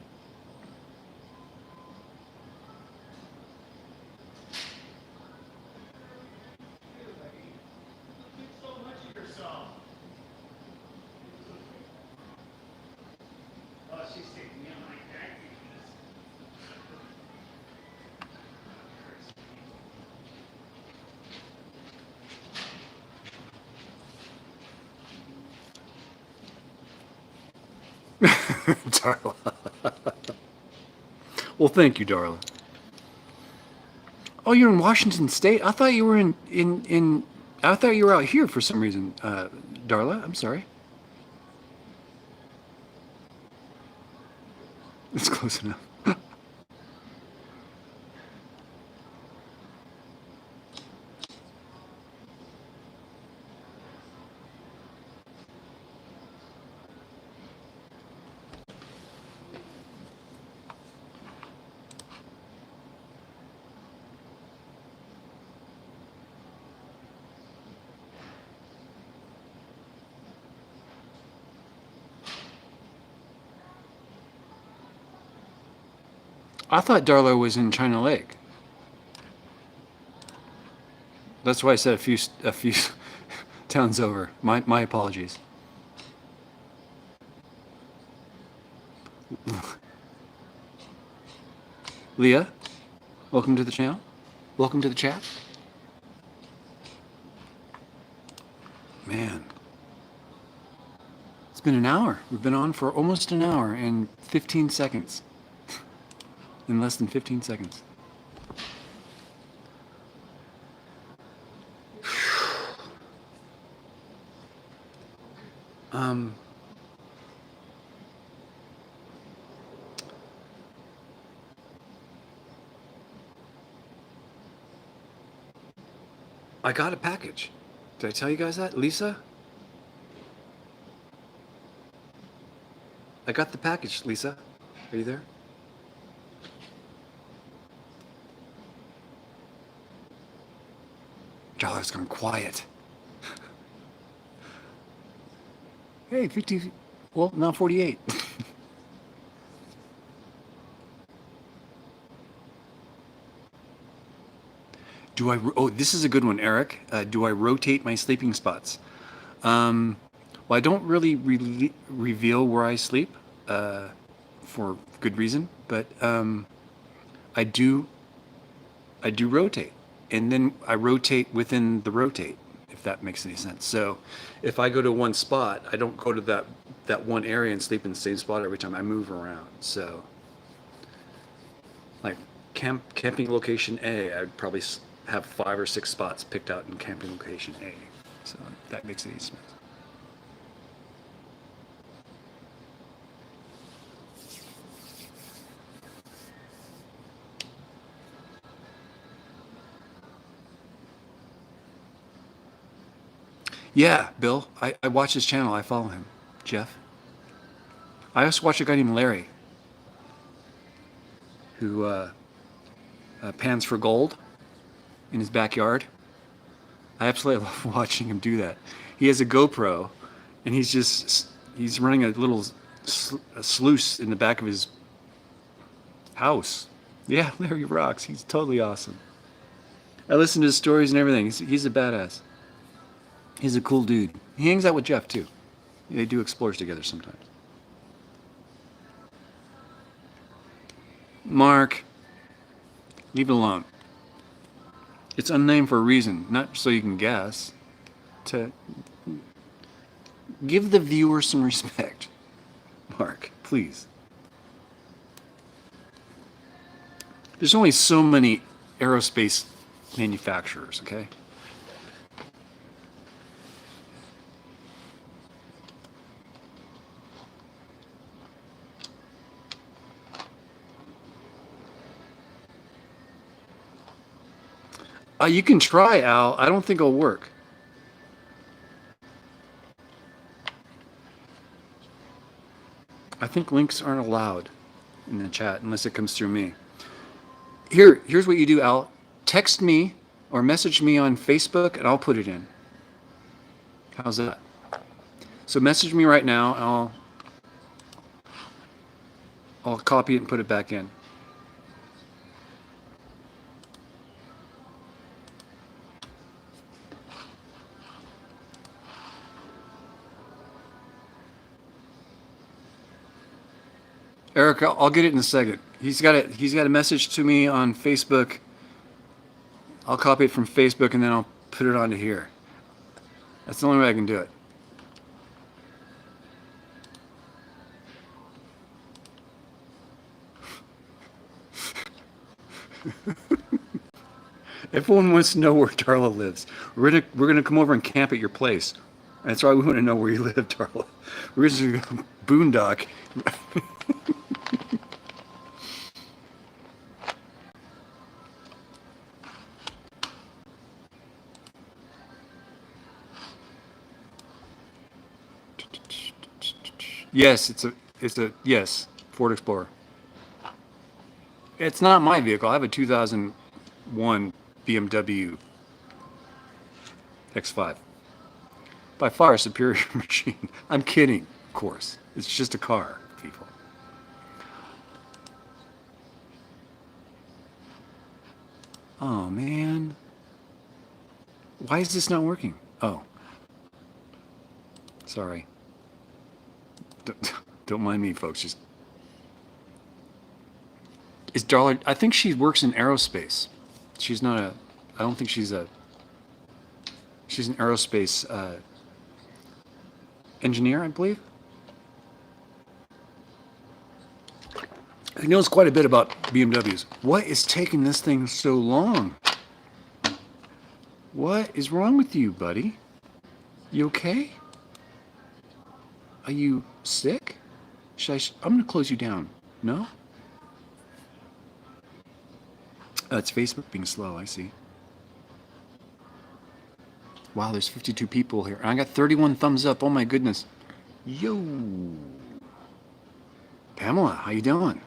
Darla. Well, thank you, Darla. Oh, you're in Washington State? I thought you were in I thought you were out here for some reason, Darla. I'm sorry. It's close enough. I thought Darla was in China Lake. That's why I said a few towns over. My apologies. Leah, welcome to the channel. Welcome to the chat. Man, it's been an hour. We've been on for almost an hour and 15 seconds. In less than 15 seconds. I got a package. Did I tell you guys that? Lisa? I got the package, Lisa. Are you there? Jolly's gone quiet. Hey, 50, well, now 48. Oh, this is a good one, Eric. Do I rotate my sleeping spots? Well, I don't really reveal where I sleep for good reason, but I do rotate. And then I rotate within the rotate, if that makes any sense. So if I go to one spot, I don't go to that one area and sleep in the same spot every time. I move around. So like camping location A, I'd probably have 5 or 6 spots picked out in camping location A. So that makes any sense. Yeah, Bill. I watch his channel. I follow him. Jeff. I also watch a guy named Larry who pans for gold in his backyard. I absolutely love watching him do that. He has a GoPro, and he's running a little a sluice in the back of his house. Yeah, Larry rocks. He's totally awesome. I listen to his stories and everything. He's a badass. He's a cool dude. He hangs out with Jeff too. They do explores together sometimes. Mark, leave it alone. It's unnamed for a reason, not so you can guess. To give the viewer some respect. Mark, please. There's only so many aerospace manufacturers, okay? You can try, Al. I don't think it'll work. I think links aren't allowed in the chat unless it comes through me. Here's what you do, Al. Text me or message me on Facebook and I'll put it in. How's that? So message me right now and I'll copy it and put it back in. Eric, I'll get it in a second. He's got a message to me on Facebook. I'll copy it from Facebook and then I'll put it onto here. That's the only way I can do it. Everyone wants to know where Darla lives. We're gonna come over and camp at your place. That's why we want to know where you live, Darla. We're just gonna boondock. Yes, it's a yes, Ford Explorer. It's not my vehicle. I have a 2001 BMW X5. By far a superior machine. I'm kidding, of course. It's just a car, people. Oh, man. Why is this not working? Oh. Sorry. Don't mind me, folks. Just is Darla? I think she works in aerospace. She's not a. I don't think she's a. She's an aerospace engineer, I believe. He knows quite a bit about BMWs. What is taking this thing so long? What is wrong with you, buddy? You okay? Are you sick? I'm going to close you down. No? It's Facebook being slow, I see. Wow, there's 52 people here. And I got 31 thumbs up. Oh my goodness. Yo. Pamela, how you doing?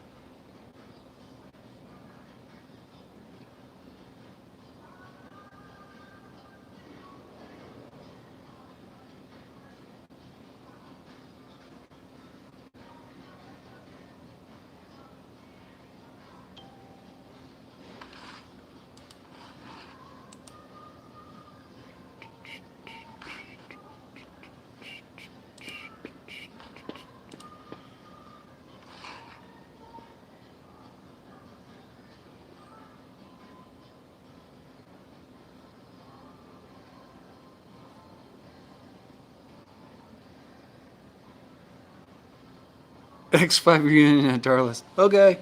X5 reunion at Darlis. Okay.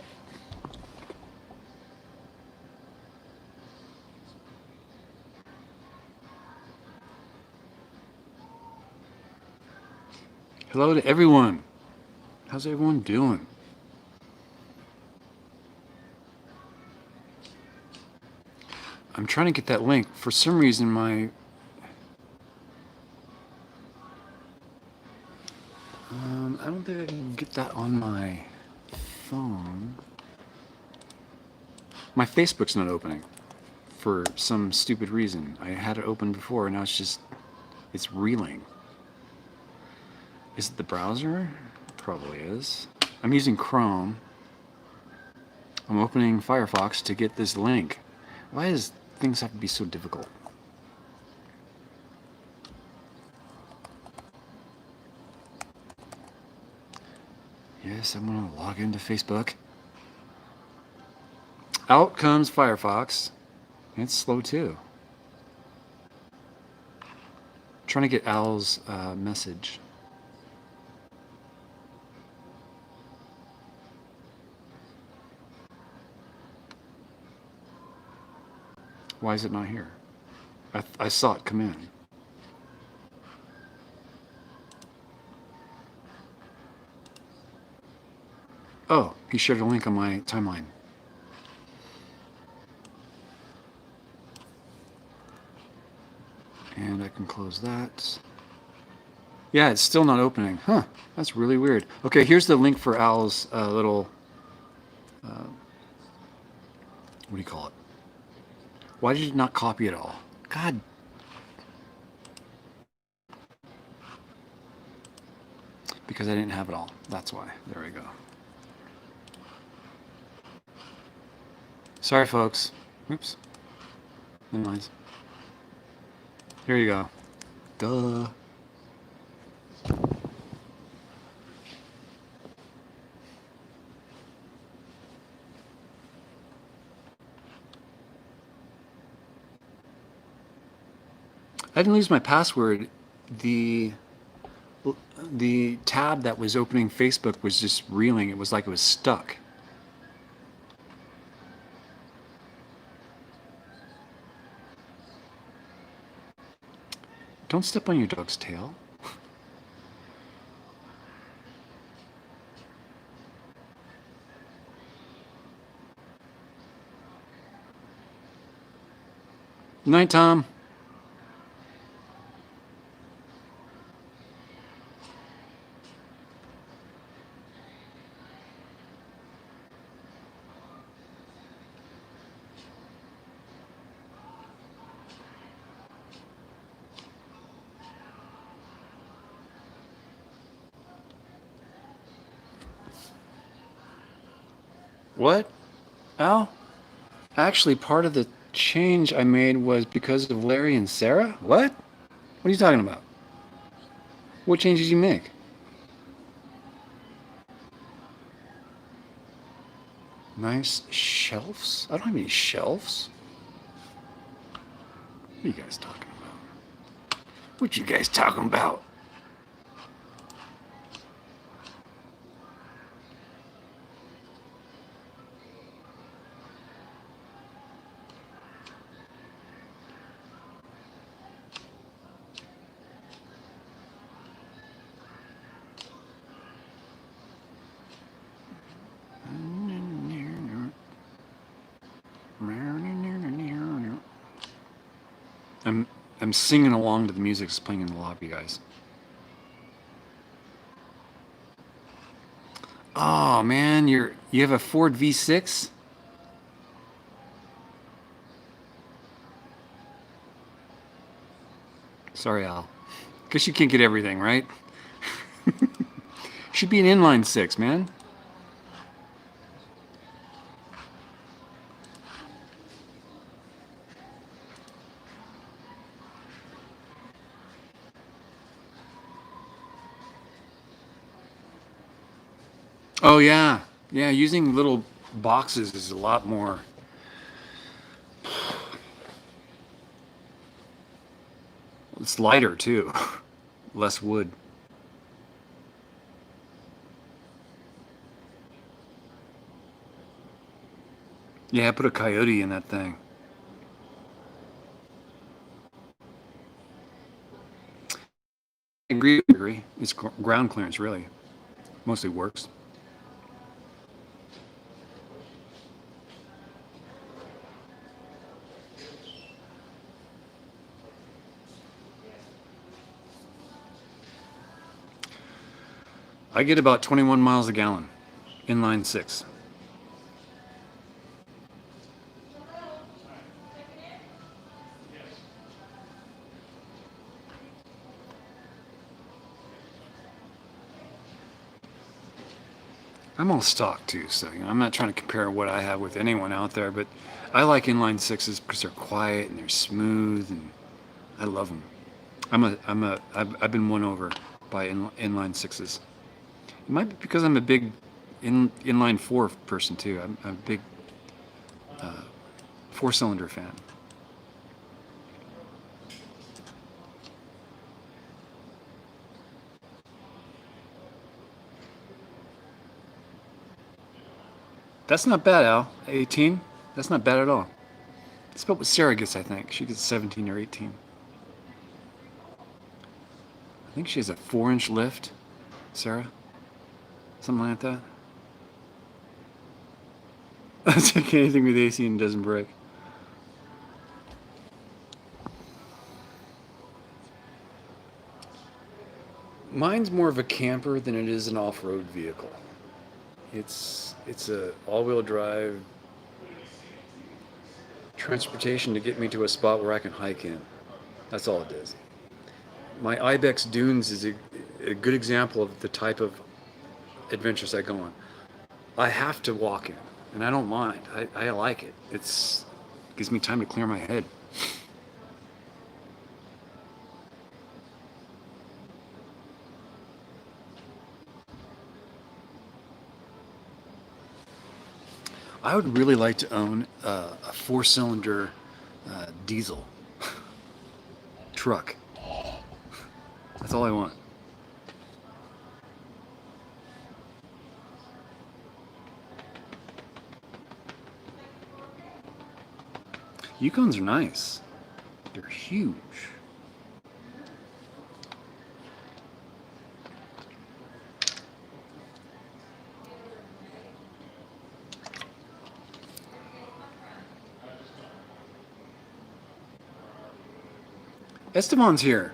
Hello to everyone. How's everyone doing? I'm trying to get that link. For some reason, I don't think I can get that on my phone. My Facebook's not opening for some stupid reason. I had it open before, and now it's reeling. Is it the browser? It probably is. I'm using Chrome. I'm opening Firefox to get this link. Why does things have to be so difficult? Yes, I'm gonna log into Facebook. Out comes Firefox. It's slow too. Trying to get Al's message. Why is it not here? I saw it come in. Oh, he shared a link on my timeline. And I can close that. Yeah, it's still not opening. Huh, that's really weird. Okay, here's the link for Al's little, what do you call it? Why did you not copy it all? God. Because I didn't have it all. That's why. There we go. Sorry, folks. Oops. Never mind. Here you go. Duh. I didn't lose my password. The tab that was opening Facebook was just reeling. It was like it was stuck. Don't step on your dog's tail. Night, Tom. What? Al? Actually, part of the change I made was because of Larry and Sarah? What? What are you talking about? What changes did you make? Nice shelves? I don't have any shelves. What are you guys talking about? What you guys talking about? I'm singing along to the music that's playing in the lobby, guys. Oh man, you have a Ford V6? Sorry, Al. Guess you can't get everything, right? Should be an inline six, man. Oh yeah, yeah. Using little boxes is a lot more. It's lighter too, less wood. Yeah, I put a Coyote in that thing. I agree. It's ground clearance, really. Mostly works. I get about 21 miles a gallon, inline six. I'm all stock too, so I'm not trying to compare what I have with anyone out there, but I like inline sixes because they're quiet and they're smooth, and I love them. I've been won over by inline sixes. It might be because I'm a big inline four person too. I'm a big four-cylinder fan. That's not bad, Al. 18? That's not bad at all. That's about what Sarah gets, I think. She gets 17 or 18. I think she has a 4-inch lift, Sarah. Something like that. That's like anything with AC and doesn't break. Mine's more of a camper than it is an off-road vehicle. It's a all-wheel drive transportation to get me to a spot where I can hike in. That's all it is. My Ibex Dunes is a good example of the type of adventures I go on. I have to walk in, and I don't mind. I like it. It gives me time to clear my head. I would really like to own a four-cylinder diesel truck. That's all I want. Yukons are nice. They're huge. Esteban's here.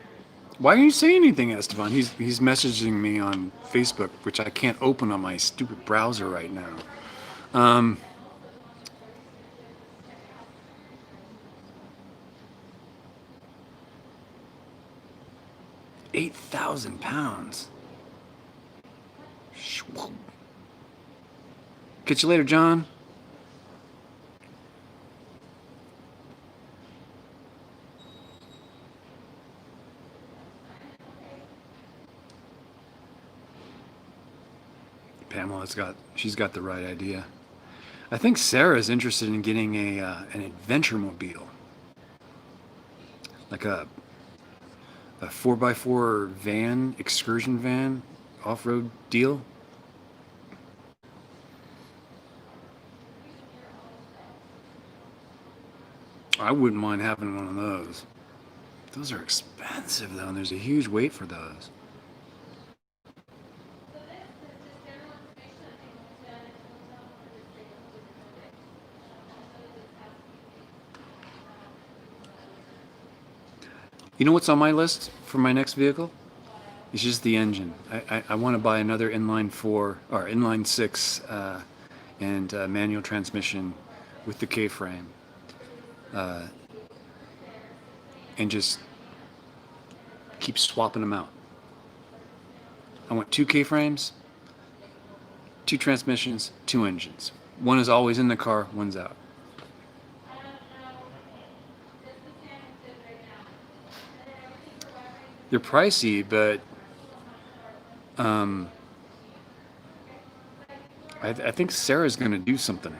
Why aren't you saying anything, Esteban? He's messaging me on Facebook, which I can't open on my stupid browser right now. 8,000 pounds. Catch you later, John. She's got the right idea. I think Sarah's interested in getting an adventure mobile, like a 4x4 van, excursion van, off-road deal. I wouldn't mind having one of those. Those are expensive though, and there's a huge wait for those. You know what's on my list for my next vehicle? It's just the engine. I want to buy another inline four or inline six and manual transmission with the K-frame, and just keep swapping them out. I want 2 K-frames, 2 transmissions, 2 engines. One is always in the car, one's out. They're pricey, but I think Sarah's going to do something.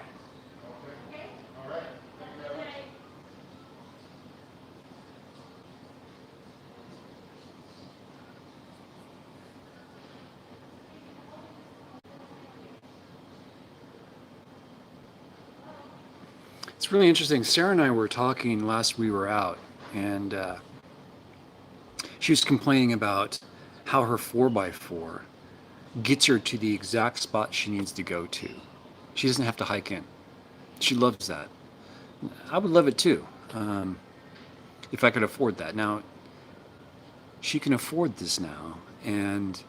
It's really interesting. Sarah and I were talking last we were out, and she was complaining about how her 4x4 gets her to the exact spot she needs to go to. She doesn't have to hike in. She loves that. I would love it too, if I could afford that. Now, she can afford this now, and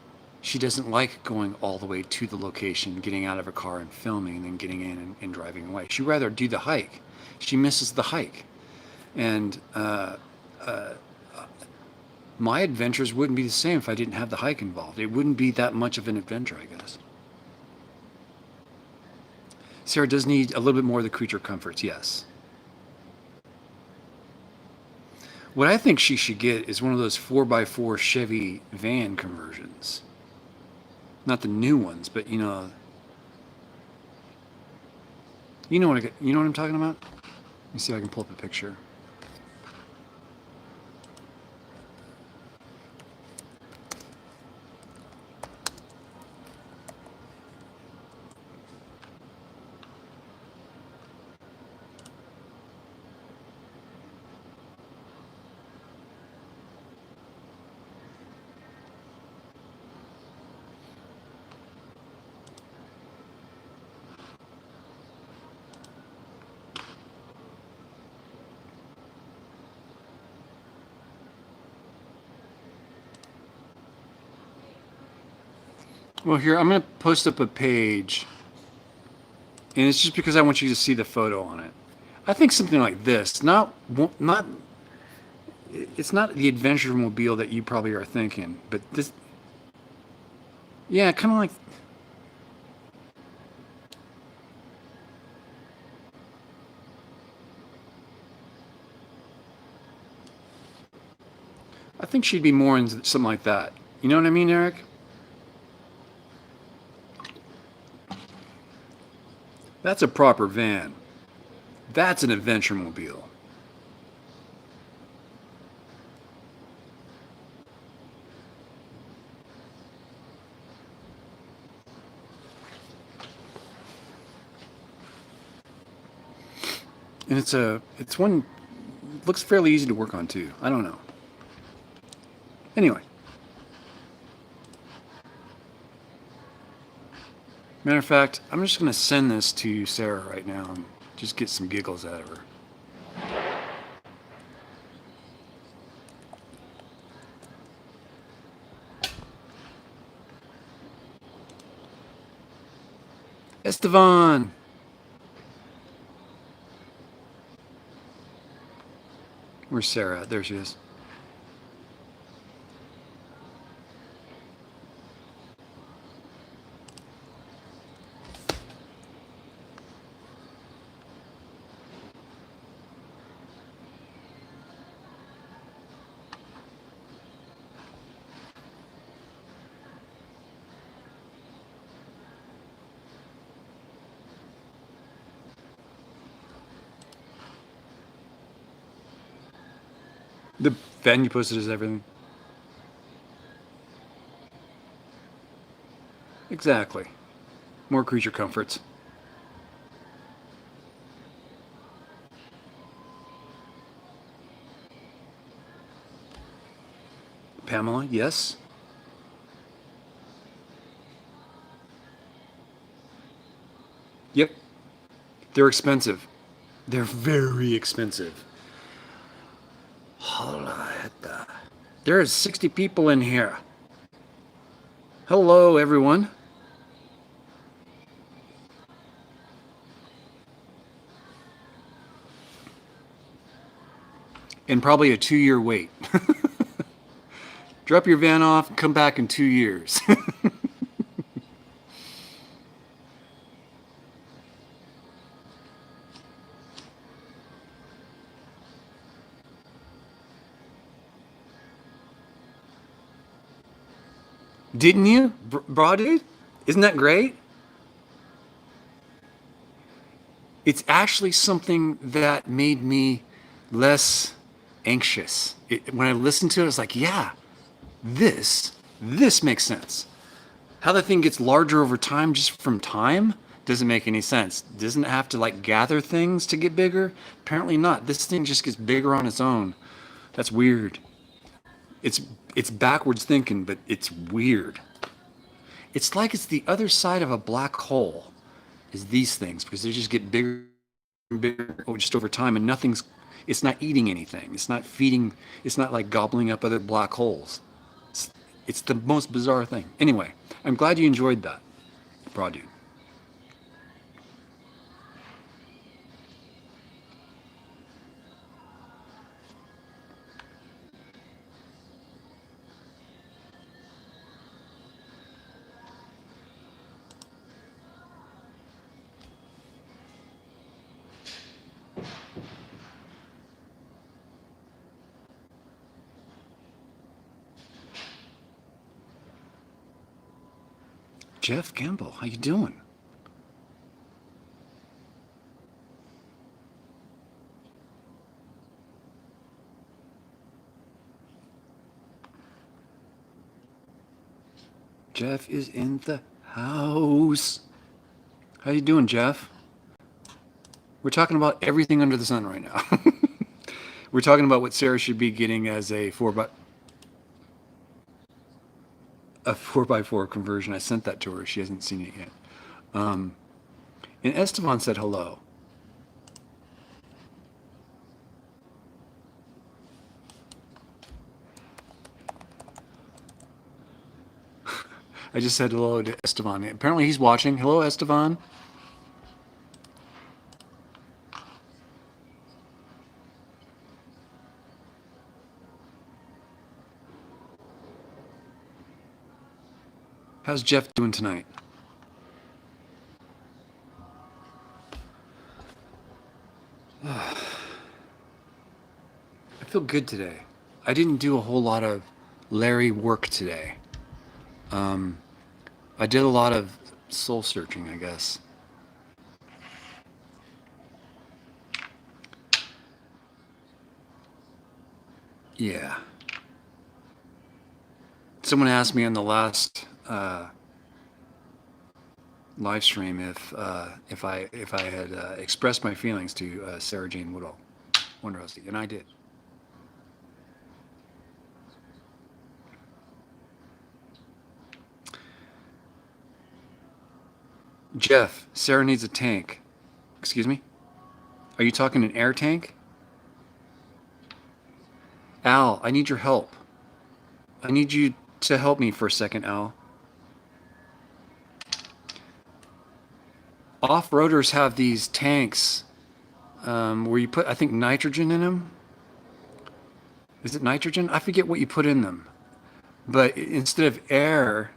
she doesn't like going all the way to the location, getting out of her car and filming, and then getting in and driving away. She'd rather do the hike. She misses the hike. And my adventures wouldn't be the same if I didn't have the hike involved. It wouldn't be that much of an adventure, I guess. Sarah does need a little bit more of the creature comforts, yes. What I think she should get is one of those 4x4 Chevy van conversions. Not the new ones, but you know what I'm talking about? Let me see if I can pull up a picture. Well, here, I'm going to post up a page, and it's just because I want you to see the photo on it. I think something like this, it's not the adventure mobile that you probably are thinking, but this, yeah, kind of like, I think she'd be more into something like that. You know what I mean, Eric? That's a proper van. That's an adventure mobile. And it's one, looks fairly easy to work on too. I don't know. Anyway. Matter of fact, I'm just going to send this to Sarah right now and just get some giggles out of her. Estevan! Where's Sarah at? There she is. The van you posted is everything. Exactly. More creature comforts. Pamela, yes. Yep. They're expensive. They're very expensive. There is 60 people in here. Hello, everyone. And probably a 2-year wait. Drop your van off, come back in 2 years. Didn't you, bro, dude? Isn't that great? It's actually something that made me less anxious. When I listened to it, I was like, yeah, this makes sense. How the thing gets larger over time just from time, Doesn't make any sense. Doesn't it have to like gather things to get bigger? Apparently not. This thing just gets bigger on its own. That's weird. It's it's backwards thinking, but it's weird. It's like it's the other side of a black hole is these things because they just get bigger and bigger just over time and nothing's it's not eating anything. It's not feeding, it's not like gobbling up other black holes. It's the most bizarre thing. Anyway, I'm glad you enjoyed that, Broad Dude. Jeff Campbell, how you doing? Jeff is in the house. How you doing, Jeff? We're talking about everything under the sun right now. We're talking about what Sarah should be getting as a 4x4 conversion. I sent that to her. She hasn't seen it yet. And Esteban said hello. I just said hello to Esteban. Apparently he's watching. Hello, Esteban. How's Jeff doing tonight? I feel good today. I didn't do a whole lot of Larry work today. I did a lot of soul searching, I guess. Yeah. Someone asked me on the last live stream if I had expressed my feelings to Sarah Jane Woodall, Wondrosity, and I did. Jeff, Sarah needs a tank. Excuse me? Are you talking an air tank? Al, I need your help. I need you to help me for a second, Al. Off-roaders have these tanks where you put, I think, nitrogen in them. Is it nitrogen? I forget what you put in them. But instead of air,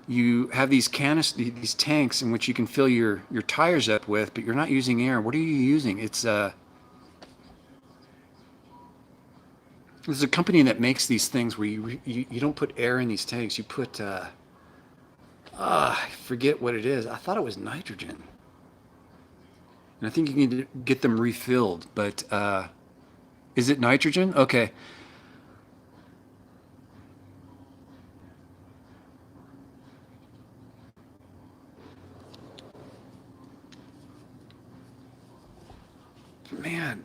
you have these these tanks in which you can fill your tires up with, but you're not using air. What are you using? It's there's a company that makes these things where you don't put air in these tanks. You put I forget what it is. I thought it was nitrogen. And I think you need to get them refilled, but is it nitrogen? Okay. Man,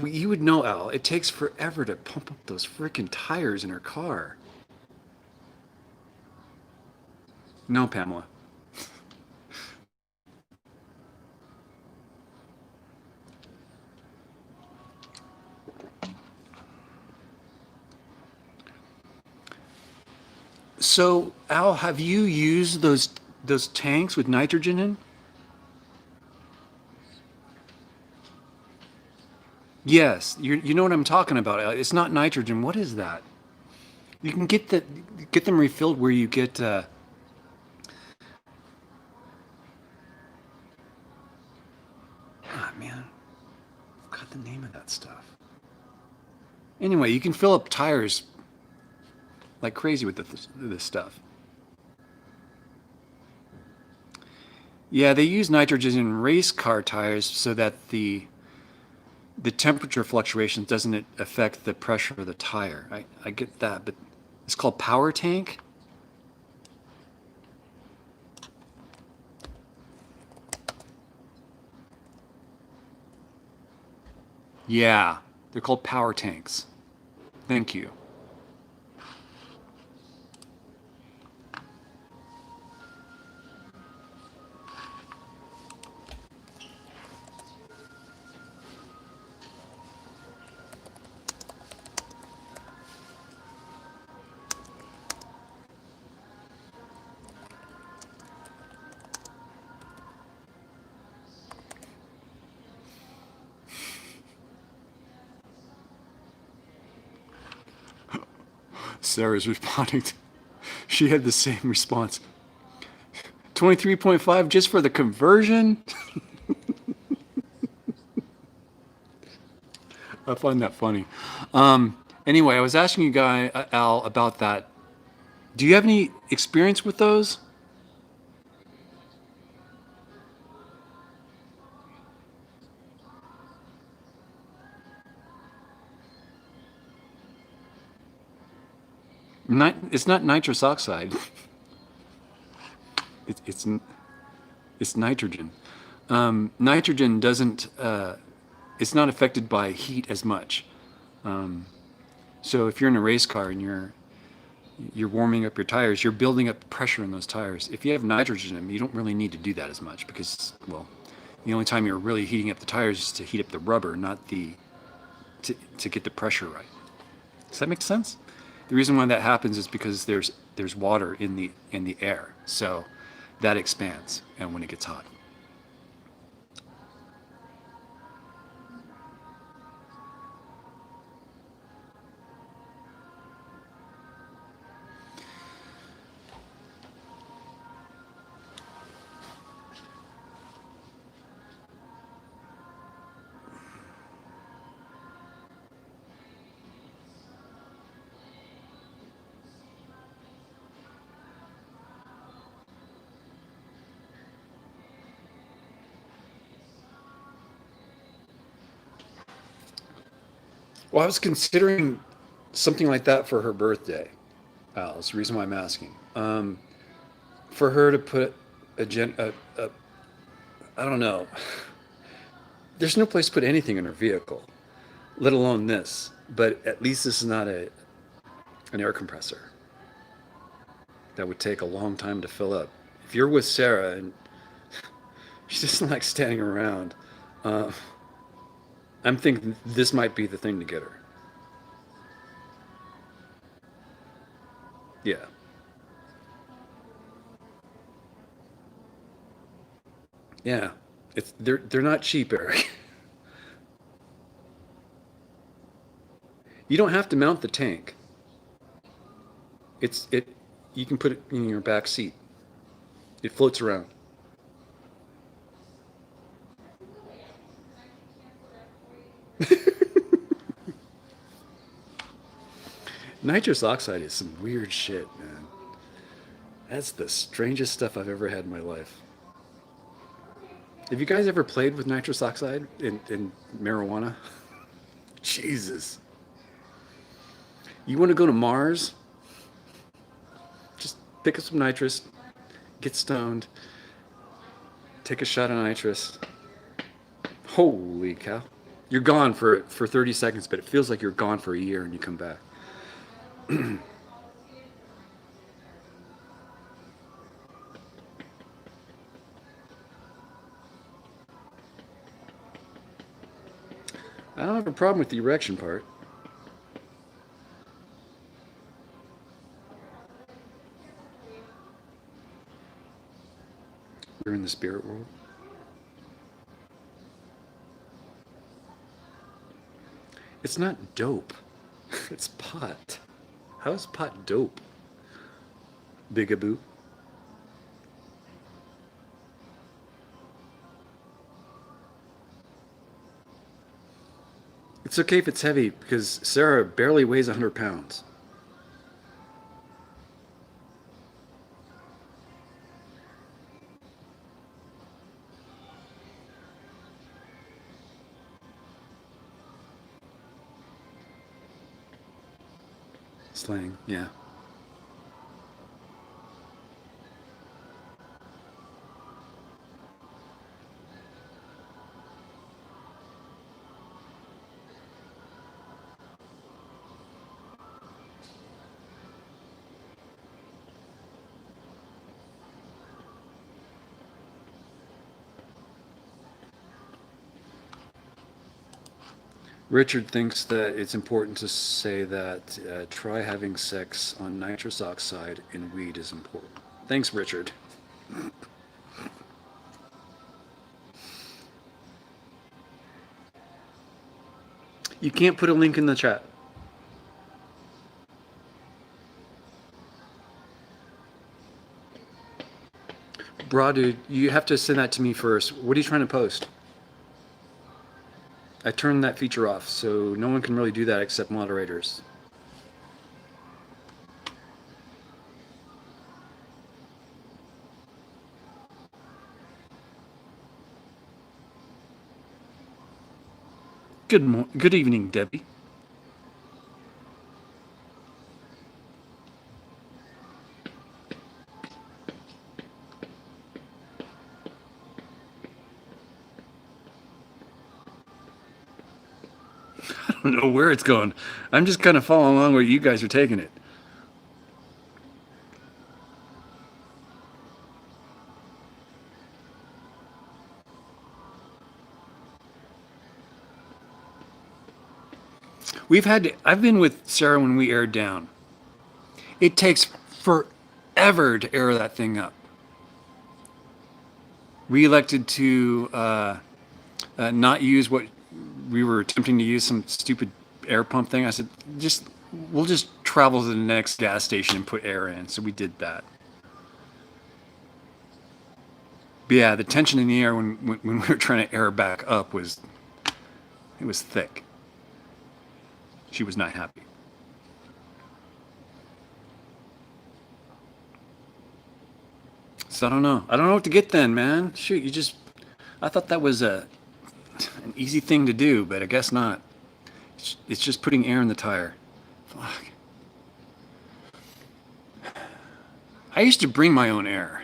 you would know, Al. It takes forever to pump up those freaking tires in her car. No, Pamela. So, Al, have you used those tanks with nitrogen in? Yes, you know what I'm talking about. Al. It's not nitrogen. What is that? You can get them refilled where you get. Ah, man, I forgot the name of that stuff. Anyway, you can fill up tires like crazy with this stuff. Yeah, they use nitrogen in race car tires so that the temperature fluctuations doesn't affect the pressure of the tire. I get that, but it's called power tank. Yeah, they're called power tanks. Thank you. Sarah's responding. She had the same response. 23.5 just for the conversion? I find that funny. Anyway, I was asking you guy Al about that. Do you have any experience with those? It's not nitrous oxide. It, it's it's nitrogen. Nitrogen doesn't. It's not affected by heat as much. So if you're in a race car and you're warming up your tires, you're building up pressure in those tires. If you have nitrogen in them, you don't really need to do that as much because, well, the only time you're really heating up the tires is to heat up the rubber, not to get the pressure right. Does that make sense? The reason why that happens is because there's water in the air, so that expands, and when it gets hot. Well, I was considering something like that for her birthday. That's the reason why I'm asking. For her to put I don't know. There's no place to put anything in her vehicle, let alone this. But at least this is not an air compressor that would take a long time to fill up. If you're with Sarah and she doesn't like standing around, uh, I'm thinking this might be the thing to get her. Yeah, yeah. They're not cheap, Eric. You don't have to mount the tank. It. You can put it in your back seat. It floats around. Nitrous oxide is some weird shit, man. That's the strangest stuff I've ever had in my life. Have you guys ever played with nitrous oxide in marijuana? Jesus. You want to go to Mars? Just pick up some nitrous, get stoned, take a shot of nitrous. Holy cow. You're gone for 30 seconds, but it feels like you're gone for a year and you come back. I don't have a problem with the erection part. We're in the spirit world. It's not dope. It's pot. How is pot dope? Bigaboo. It's okay if it's heavy because Sarah barely weighs 100 pounds. Slang, yeah. Richard thinks that it's important to say that try having sex on nitrous oxide in weed is important. Thanks, Richard. You can't put a link in the chat. Bro, dude, you have to send that to me first. What are you trying to post? I turned that feature off, so no one can really do that except moderators. Good evening, Debbie. I don't know where it's going. I'm just kind of following along where you guys are taking it. I've been with Sarah when we aired down. It takes forever to air that thing up. We elected to not use what we were attempting to use, some stupid air pump thing. I said, we'll just travel to the next gas station and put air in. So we did that. But yeah, the tension in the air when we were trying to air back up was thick. She was not happy. So I don't know. I don't know what to get then, man. Shoot, I thought that was an easy thing to do, but I guess not. It's just putting air in the tire. Fuck. I used to bring my own air.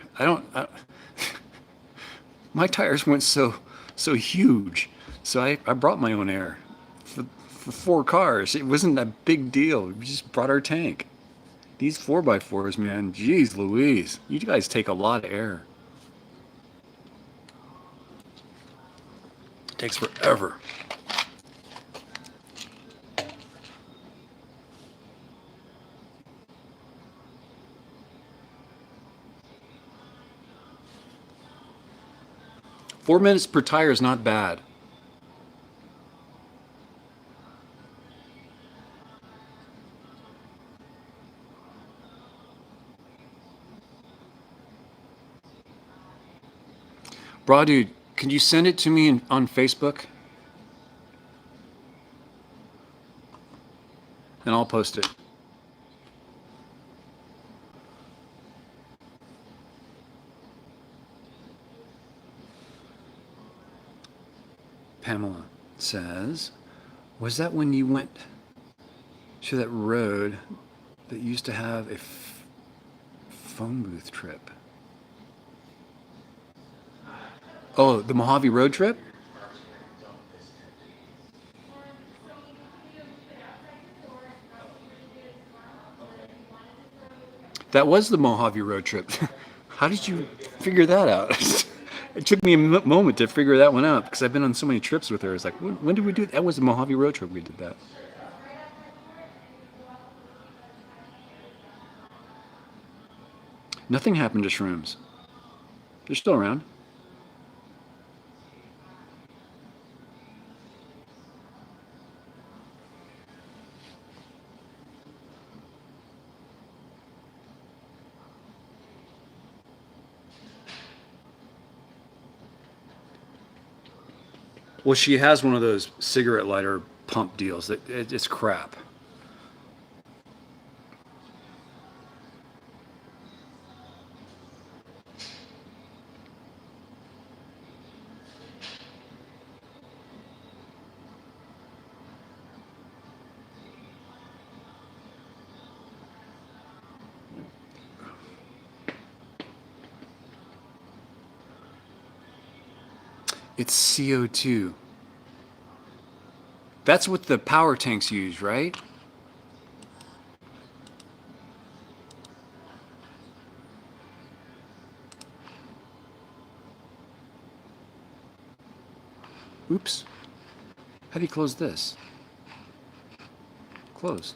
My tires went so huge, so I brought my own air for 4 cars. It wasn't a big deal. We just brought our tank. These 4x4s, man, geez Louise, you guys take a lot of air. It takes forever. Four minutes per tire is not bad. Bro, dude, can you send it to me on Facebook? And I'll post it. Pamela says, was that when you went to that road that used to have a phone booth trip? Oh, the Mojave road trip? That was the Mojave road trip. How did you figure that out? It took me a moment to figure that one out because I've been on so many trips with her. It's like, when did we do that? That was the Mojave road trip we did that. Nothing happened to shrooms. They're still around. Well, she has one of those cigarette lighter pump deals. It's crap. It's CO2. That's what the power tanks use, right? Oops. How do you close this? closed.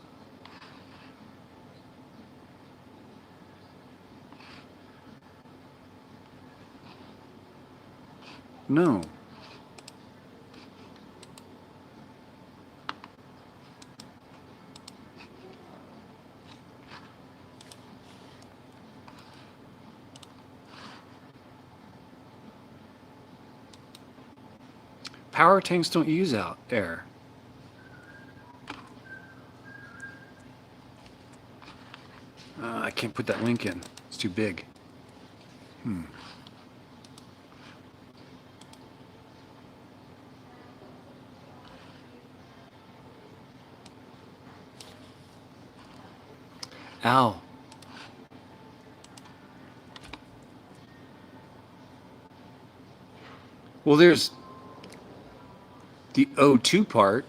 No. Power tanks don't use out air. I can't put that link in. It's too big. Al. Well, there's the O2 part.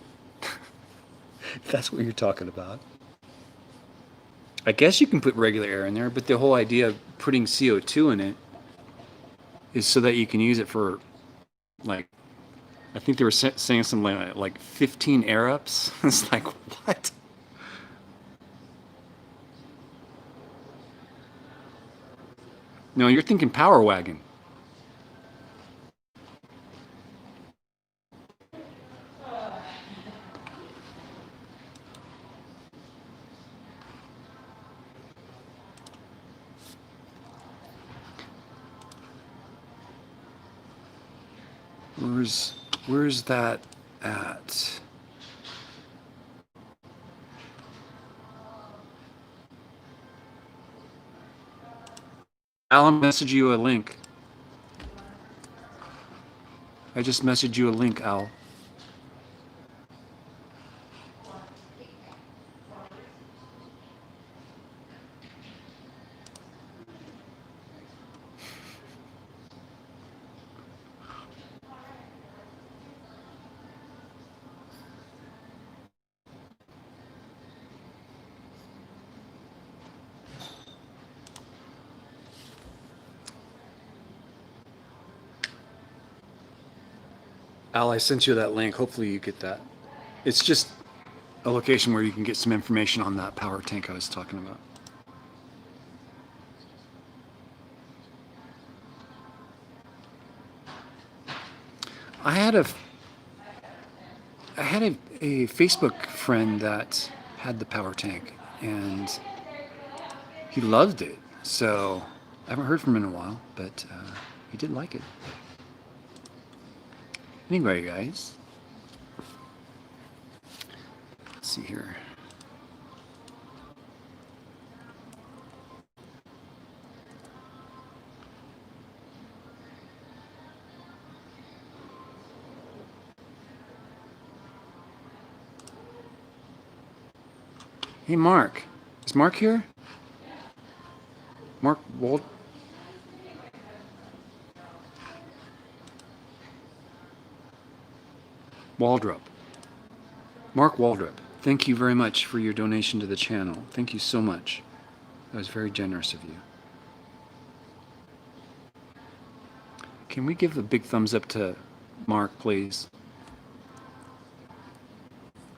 If that's what you're talking about. I guess you can put regular air in there, but the whole idea of putting CO2 in it is so that you can use it for, like, I think they were saying something like 15 air ups. It's like, what? No, you're thinking Power Wagon. Where's that at? I'll message you a link. I just messaged you a link, Al. Al, I sent you that link. Hopefully you get that. It's just a location where you can get some information on that power tank I was talking about. I had a Facebook friend that had the power tank, and he loved it. So I haven't heard from him in a while, but he did like it. Anyway, guys, let's see here. Hey, Mark. Is Mark here? Mark Waldrop. Mark Waldrop, thank you very much for your donation to the channel. Thank you so much. That was very generous of you. Can we give a big thumbs up to Mark, please?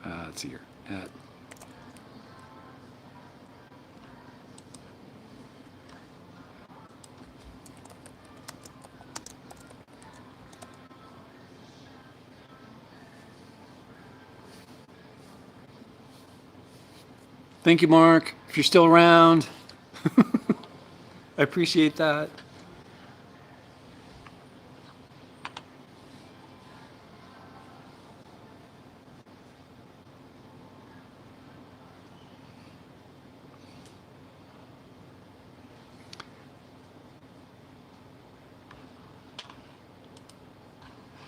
Let's see here. Thank you, Mark, if you're still around. I appreciate that.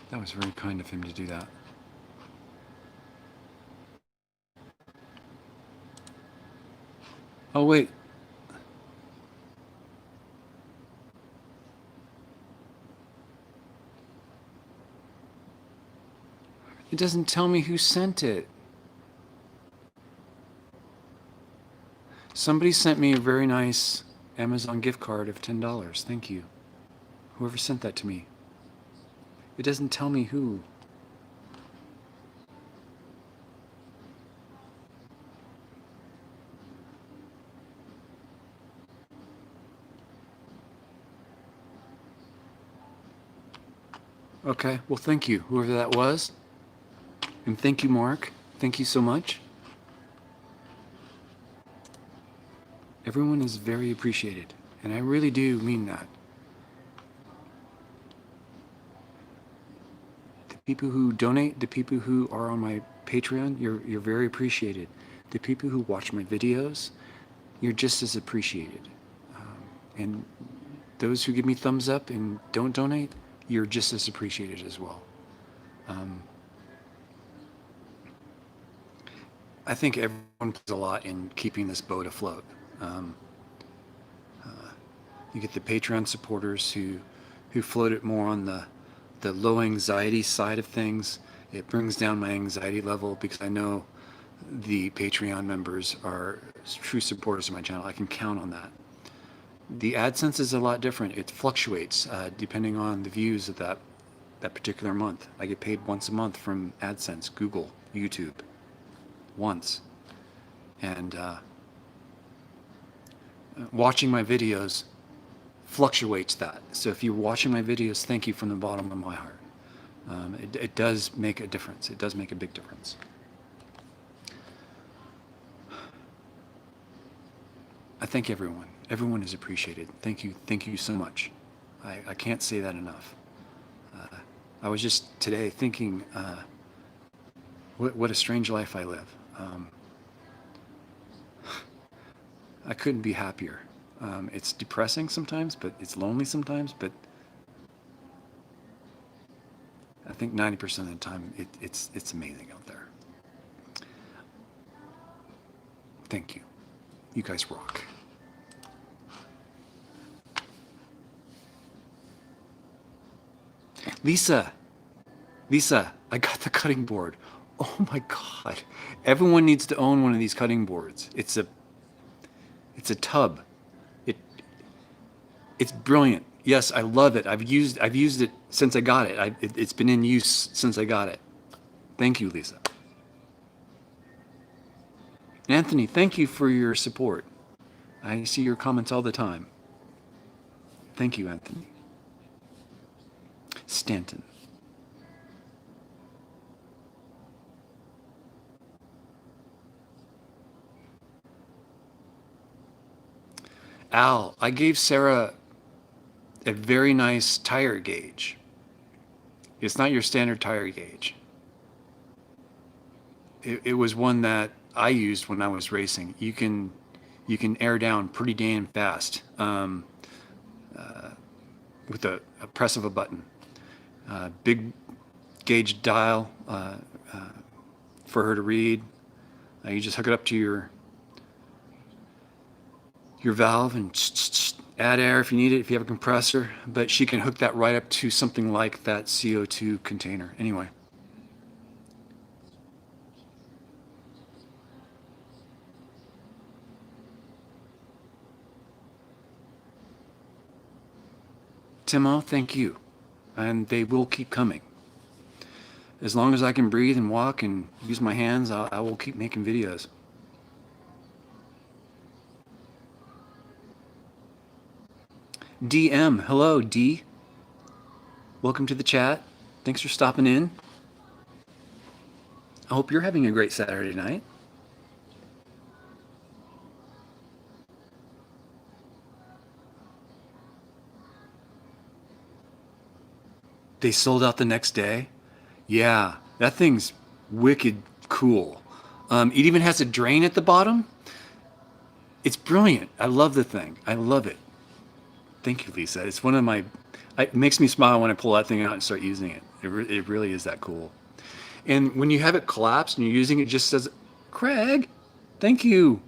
That was very kind of him to do that. Oh, wait. It doesn't tell me who sent it. Somebody sent me a very nice Amazon gift card of $10. Thank you. Whoever sent that to me. It doesn't tell me who. Okay, well, thank you, whoever that was. And thank you, Mark. Thank you so much. Everyone is very appreciated, and I really do mean that. The people who donate, the people who are on my Patreon, you're very appreciated. The people who watch my videos, you're just as appreciated. And those who give me thumbs up and don't donate, you're just as appreciated as well. I think everyone plays a lot in keeping this boat afloat. Um, you get the Patreon supporters who float it more on the low anxiety side of things. It brings down my anxiety level because I know the Patreon members are true supporters of my channel. I can count on that. The AdSense is a lot different. It fluctuates depending on the views of that particular month. I get paid once a month from AdSense, Google, YouTube, once. And watching my videos fluctuates that. So if you're watching my videos, thank you from the bottom of my heart. It does make a difference. It does make a big difference. I thank everyone. Everyone is appreciated. Thank you. Thank you so much. I can't say that enough. I was just today thinking, what a strange life I live. I couldn't be happier. It's depressing sometimes, but it's lonely sometimes, but I think 90% of the time it's amazing out there. Thank you. You guys rock. Lisa, I got the cutting board. Oh my God. Everyone needs to own one of these cutting boards. It's a tub. It's brilliant. Yes, I love it. I've used it since I got it. It's been in use since I got it. Thank you, Lisa. Anthony, thank you for your support. I see your comments all the time. Thank you, Anthony. Stanton. Al, I gave Sarah a very nice tire gauge. It's not your standard tire gauge. It was one that I used when I was racing. You can air down pretty damn fast with a press of a button. Big gauge dial for her to read. You just hook it up to your valve and add air if you need it, if you have a compressor, but she can hook that right up to something like that CO2 container. Anyway. Timo, thank you. And they will keep coming. As long as I can breathe and walk and use my hands, I will keep making videos. DM, hello D. Welcome to the chat. Thanks for stopping in. I hope you're having a great Saturday night. They sold out the next day. Yeah, that thing's wicked cool. It even has a drain at the bottom. It's brilliant. I love the thing. I love it. Thank you, Lisa. It's one of my... It makes me smile when I pull that thing out and start using it. It really is that cool. And when you have it collapsed and you're using it, just says, Craig, thank you.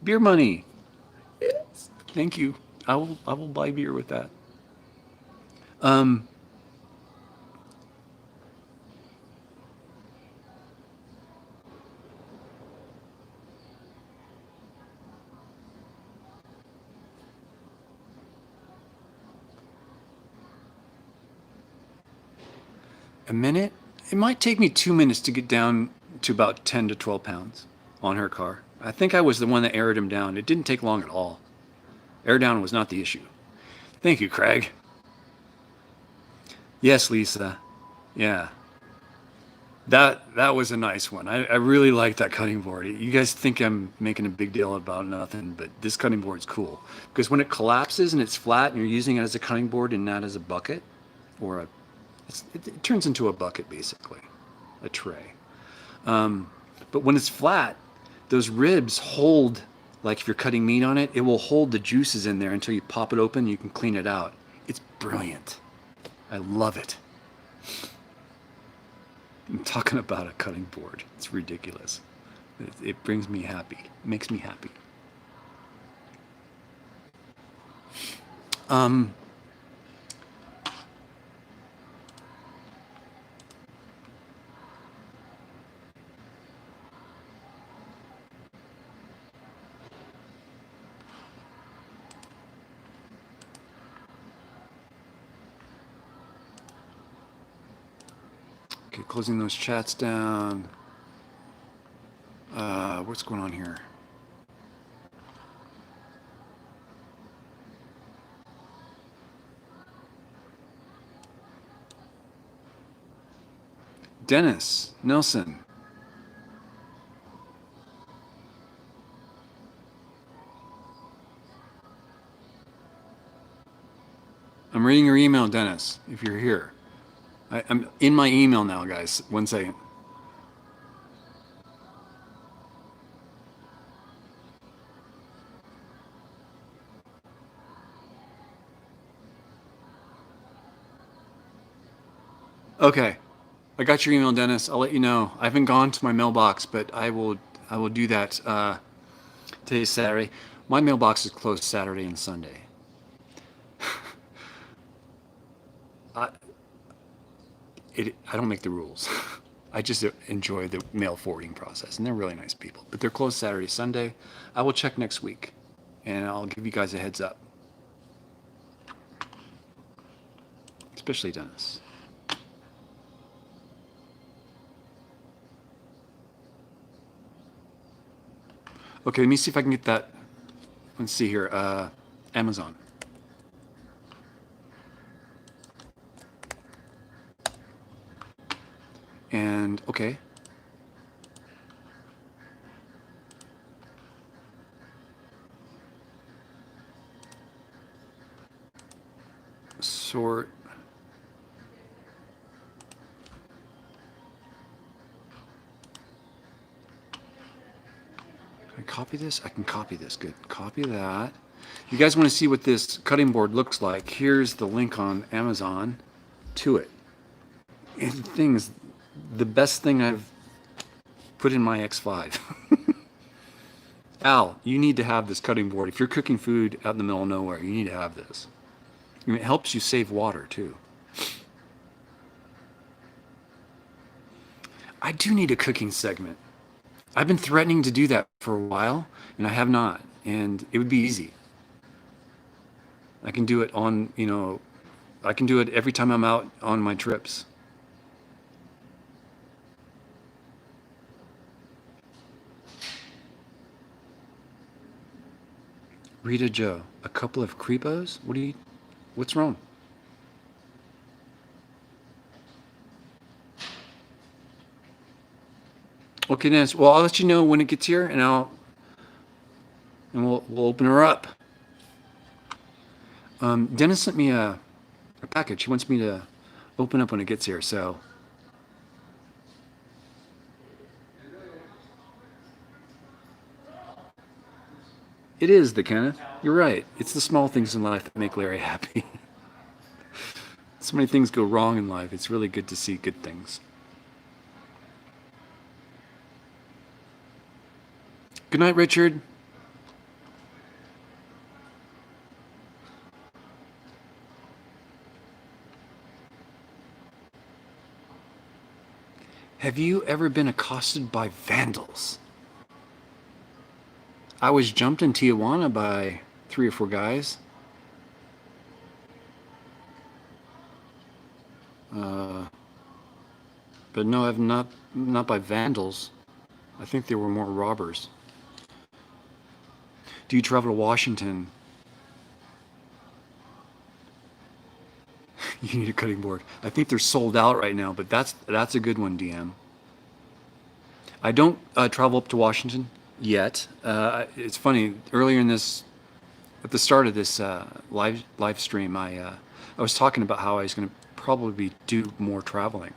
Beer money. Yes. Thank you. I will buy beer with that. A minute? It might take me 2 minutes to get down to about 10 to 12 pounds on her car. I think I was the one that aired him down. It didn't take long at all. Air down was not the issue. Thank you, Craig. Yes, Lisa. Yeah. That was a nice one. I really like that cutting board. You guys think I'm making a big deal about nothing, but this cutting board's cool because when it collapses and it's flat and you're using it as a cutting board and not as a bucket or it turns into a bucket basically, a tray. But when it's flat, those ribs hold, like if you're cutting meat on it, it will hold the juices in there until you pop it open and you can clean it out. It's brilliant. I love it. I'm talking about a cutting board. It's ridiculous. It brings me happy. It makes me happy. Um, okay, closing those chats down. What's going on here? Dennis Nelson. I'm reading your email, Dennis, if you're here. I'm in my email now, guys. 1 second. Okay. I got your email, Dennis. I'll let you know. I haven't gone to my mailbox, but I will do that. Today's Saturday. My mailbox is closed Saturday and Sunday. I, I don't make the rules. I just enjoy the mail forwarding process, and they're really nice people. But they're closed Saturday, Sunday. I will check next week, and I'll give you guys a heads up, especially Dennis. Okay, let me see if I can get that. Let's see here. Amazon. And okay. Sort. Can I copy this? I can copy this. Good. Copy that. You guys want to see what this cutting board looks like? Here's the link on Amazon to it. And the thing is, the best thing I've put in my X5. Al, you need to have this cutting board. If you're cooking food out in the middle of nowhere, you need to have this. And it helps you save water too. I do need a cooking segment. I've been threatening to do that for a while, and I have not. And it would be easy. I can do it on, I can do it every time I'm out on my trips. Rita Joe, a couple of creepos? What's wrong? Okay, Dennis. Well, I'll let you know when it gets here, and we'll open her up. Dennis sent me a package. He wants me to open up when it gets here. So it is the Kenneth. You're right. It's the small things in life that make Larry happy. So many things go wrong in life. It's really good to see good things. Good night, Richard. Have you ever been accosted by vandals? I was jumped in Tijuana by 3 or 4 guys. But no, I've not by vandals. I think they were more robbers. Do you travel to Washington? You need a cutting board. I think they're sold out right now, but that's a good one, DM. I don't travel up to Washington yet. It's funny. Earlier in this, at the start of this live stream, I was talking about how I was going to probably do more traveling.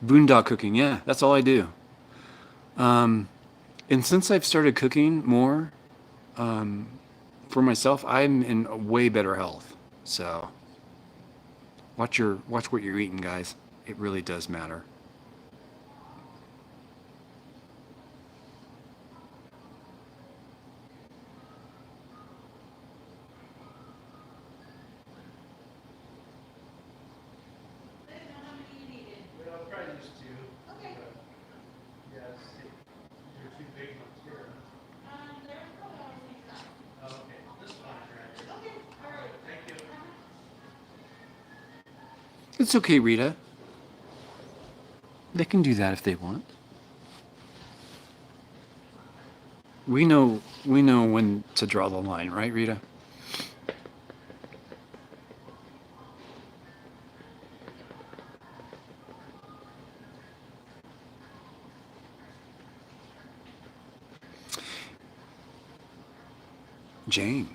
Boondock cooking, yeah, that's all I do. And since I've started cooking more for myself, I'm in way better health. So watch what you're eating, guys. It really does matter. It's okay, Rita. They can do that if they want. We know when to draw the line, right, Rita? Jane,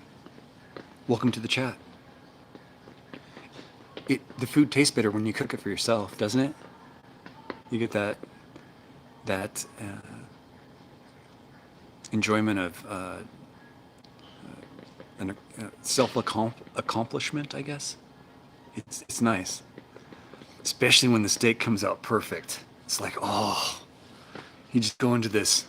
welcome to the chat. The food tastes better when you cook it for yourself, doesn't it? You get that enjoyment of self-accomplishment, I guess. It's nice, especially when the steak comes out perfect. It's like, oh, you just go into this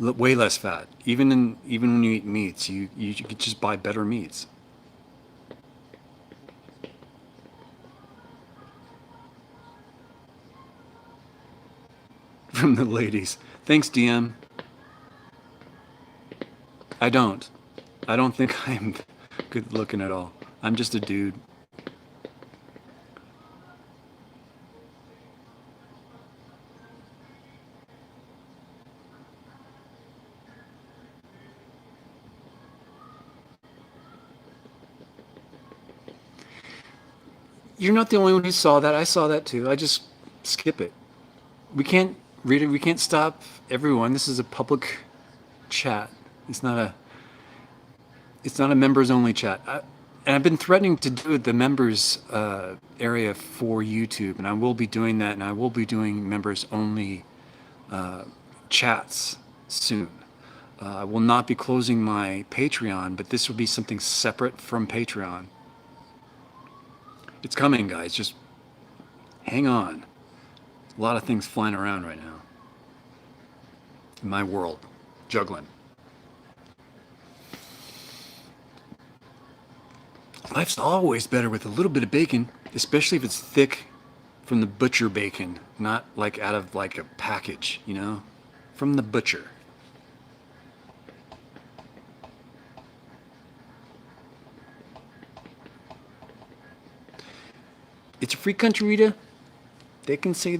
way less fat. Even when you eat meats, you could just buy better meats. From the ladies. Thanks, DM. I don't think I'm good looking at all. I'm just a dude. You're not the only one who saw that. I saw that too. I just skip it. We can't read it. We can't stop everyone. This is a public chat. It's not a members only chat. And I've been threatening to do the members area for YouTube, and I will be doing that, and I will be doing members only chats soon. I will not be closing my Patreon, but this will be something separate from Patreon. It's coming, guys. Just hang on. A lot of things flying around right now in my world, juggling. Life's always better with a little bit of bacon, especially if it's thick from the butcher bacon, not like out of like a package, you know, from the butcher. It's a free country, Rita. They can say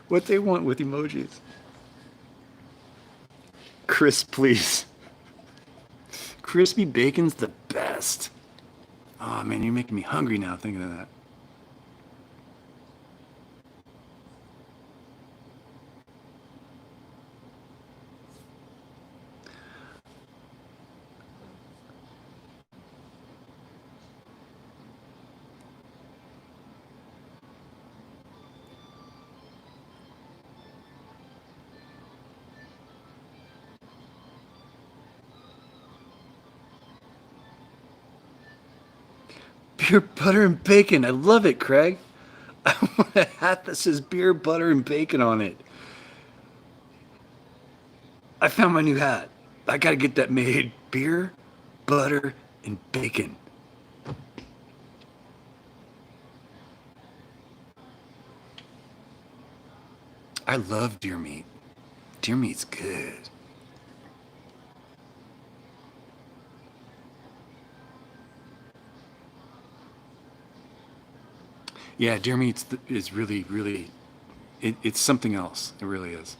what they want with emojis. Chris, please. Crispy bacon's the best. Oh man, you're making me hungry now thinking of that. Beer, butter, and bacon. I love it, Craig. I want a hat that says beer, butter, and bacon on it. I found my new hat. I gotta get that made. Beer, butter, and bacon. I love deer meat. Deer meat's good. Yeah, deer meat is really, really, it's something else. It really is.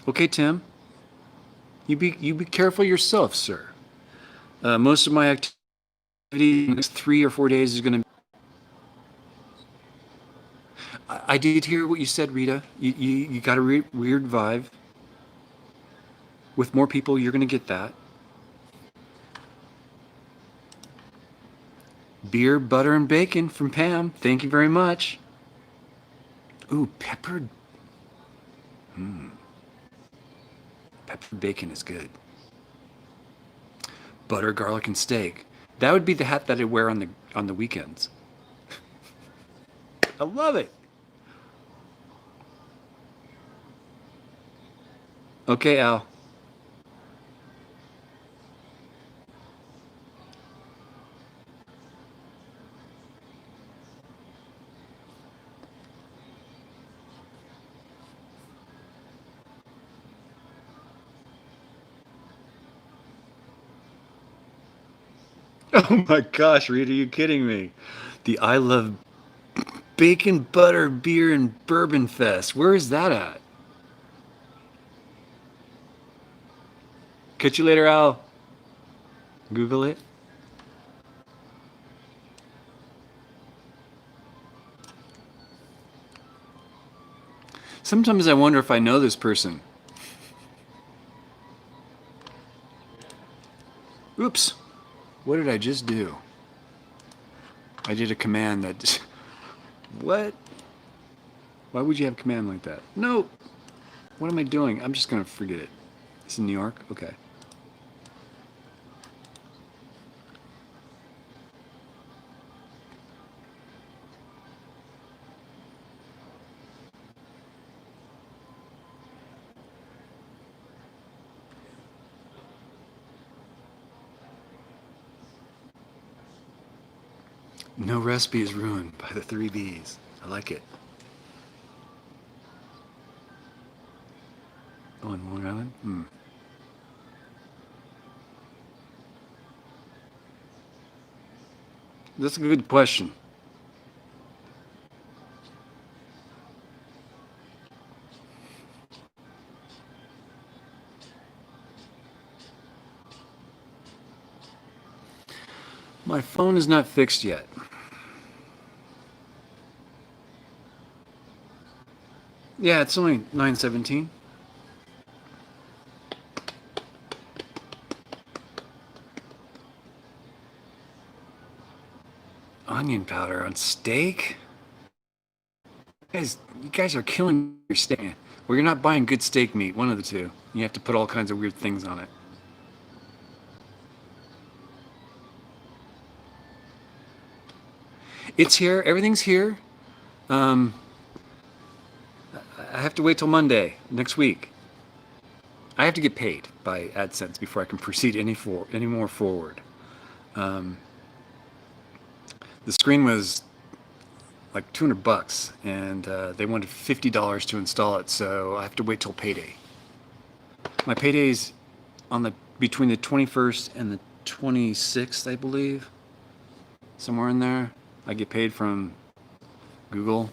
Okay, Tim. You be careful yourself, sir. Most of my activity in the next 3 or 4 days is going to. I did hear what you said, Rita. You got a weird vibe. With more people, you're going to get that. Beer, butter, and bacon from Pam. Thank you very much. Ooh, peppered. Peppered bacon is good. Butter, garlic, and steak. That would be the hat that I wear on the weekends. I love it. Okay, Al. Oh my gosh, Rita, are you kidding me? The I Love Bacon, Butter, Beer, and Bourbon Fest. Where is that at? Catch you later, Al. Google it. Sometimes I wonder if I know this person. Oops. What did I just do? I did a command that. What? Why would you have a command like that? No. What am I doing? I'm just going to forget it. It's in New York? Okay. No recipe is ruined by the 3 Bs. I like it. Oh, in Long Island? That's a good question. My phone is not fixed yet. Yeah, it's only 9:17. Onion powder on steak? You guys are killing your steak. Well, you're not buying good steak meat, one of the two. You have to put all kinds of weird things on it. It's here. Everything's here. Um, I have to wait till Monday next week. I have to get paid by AdSense before I can proceed any more forward. Um, the screen was like $200, and they wanted $50 to install it, so I have to wait till payday. My payday's on the between the 21st and the 26th, I believe, somewhere in there. I get paid from Google.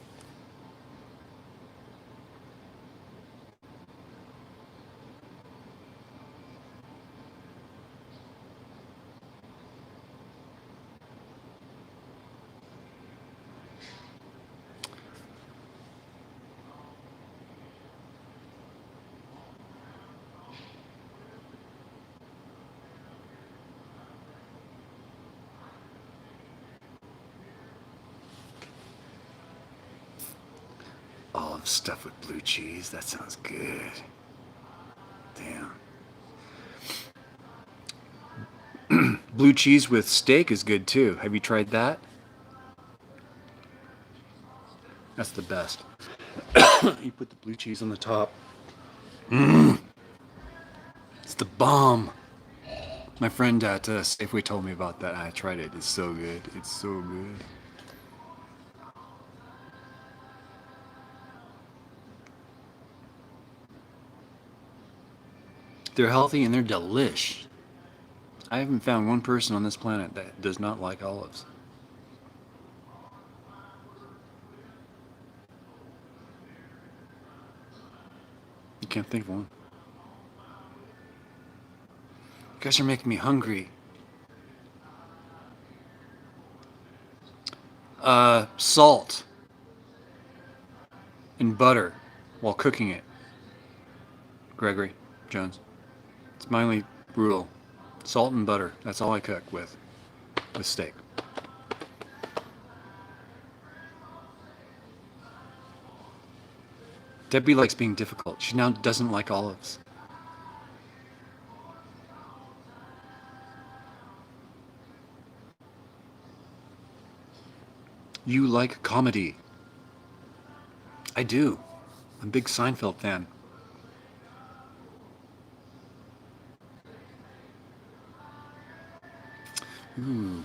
Olive stuffed with blue cheese. That sounds good. Damn. Blue cheese with steak is good too. Have you tried that? That's the best. You put the blue cheese on the top. It's the bomb. My friend at Safeway told me about that. I tried it. It's so good. It's so good. They're healthy and they're delish. I haven't found one person on this planet that does not like olives. You can't think of one. guys are making me hungry. Salt and butter while cooking it. Gregory Jones. It's my only rule. Salt and butter. That's all I cook with steak. Debbie likes being difficult. She now doesn't like olives. You like comedy. I do. I'm a big Seinfeld fan. Ooh.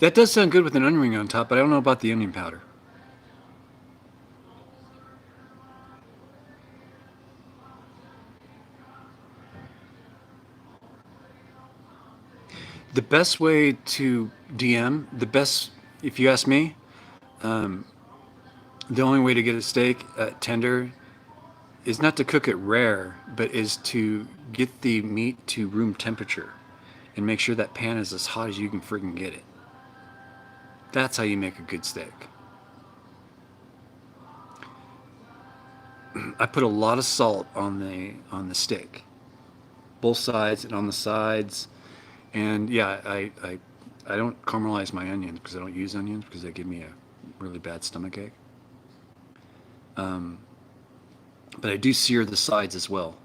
That does sound good with an onion ring on top, but I don't know about the onion powder. The best way to DM, if you ask me, the only way to get a steak tender is not to cook it rare, but is to get the meat to room temperature and make sure that pan is as hot as you can friggin' get it. That's how you make a good steak. I put a lot of salt on the steak, both sides and on the sides, and yeah, I don't caramelize my onions because I don't use onions because they give me a really bad stomach ache. But I do sear the sides as well.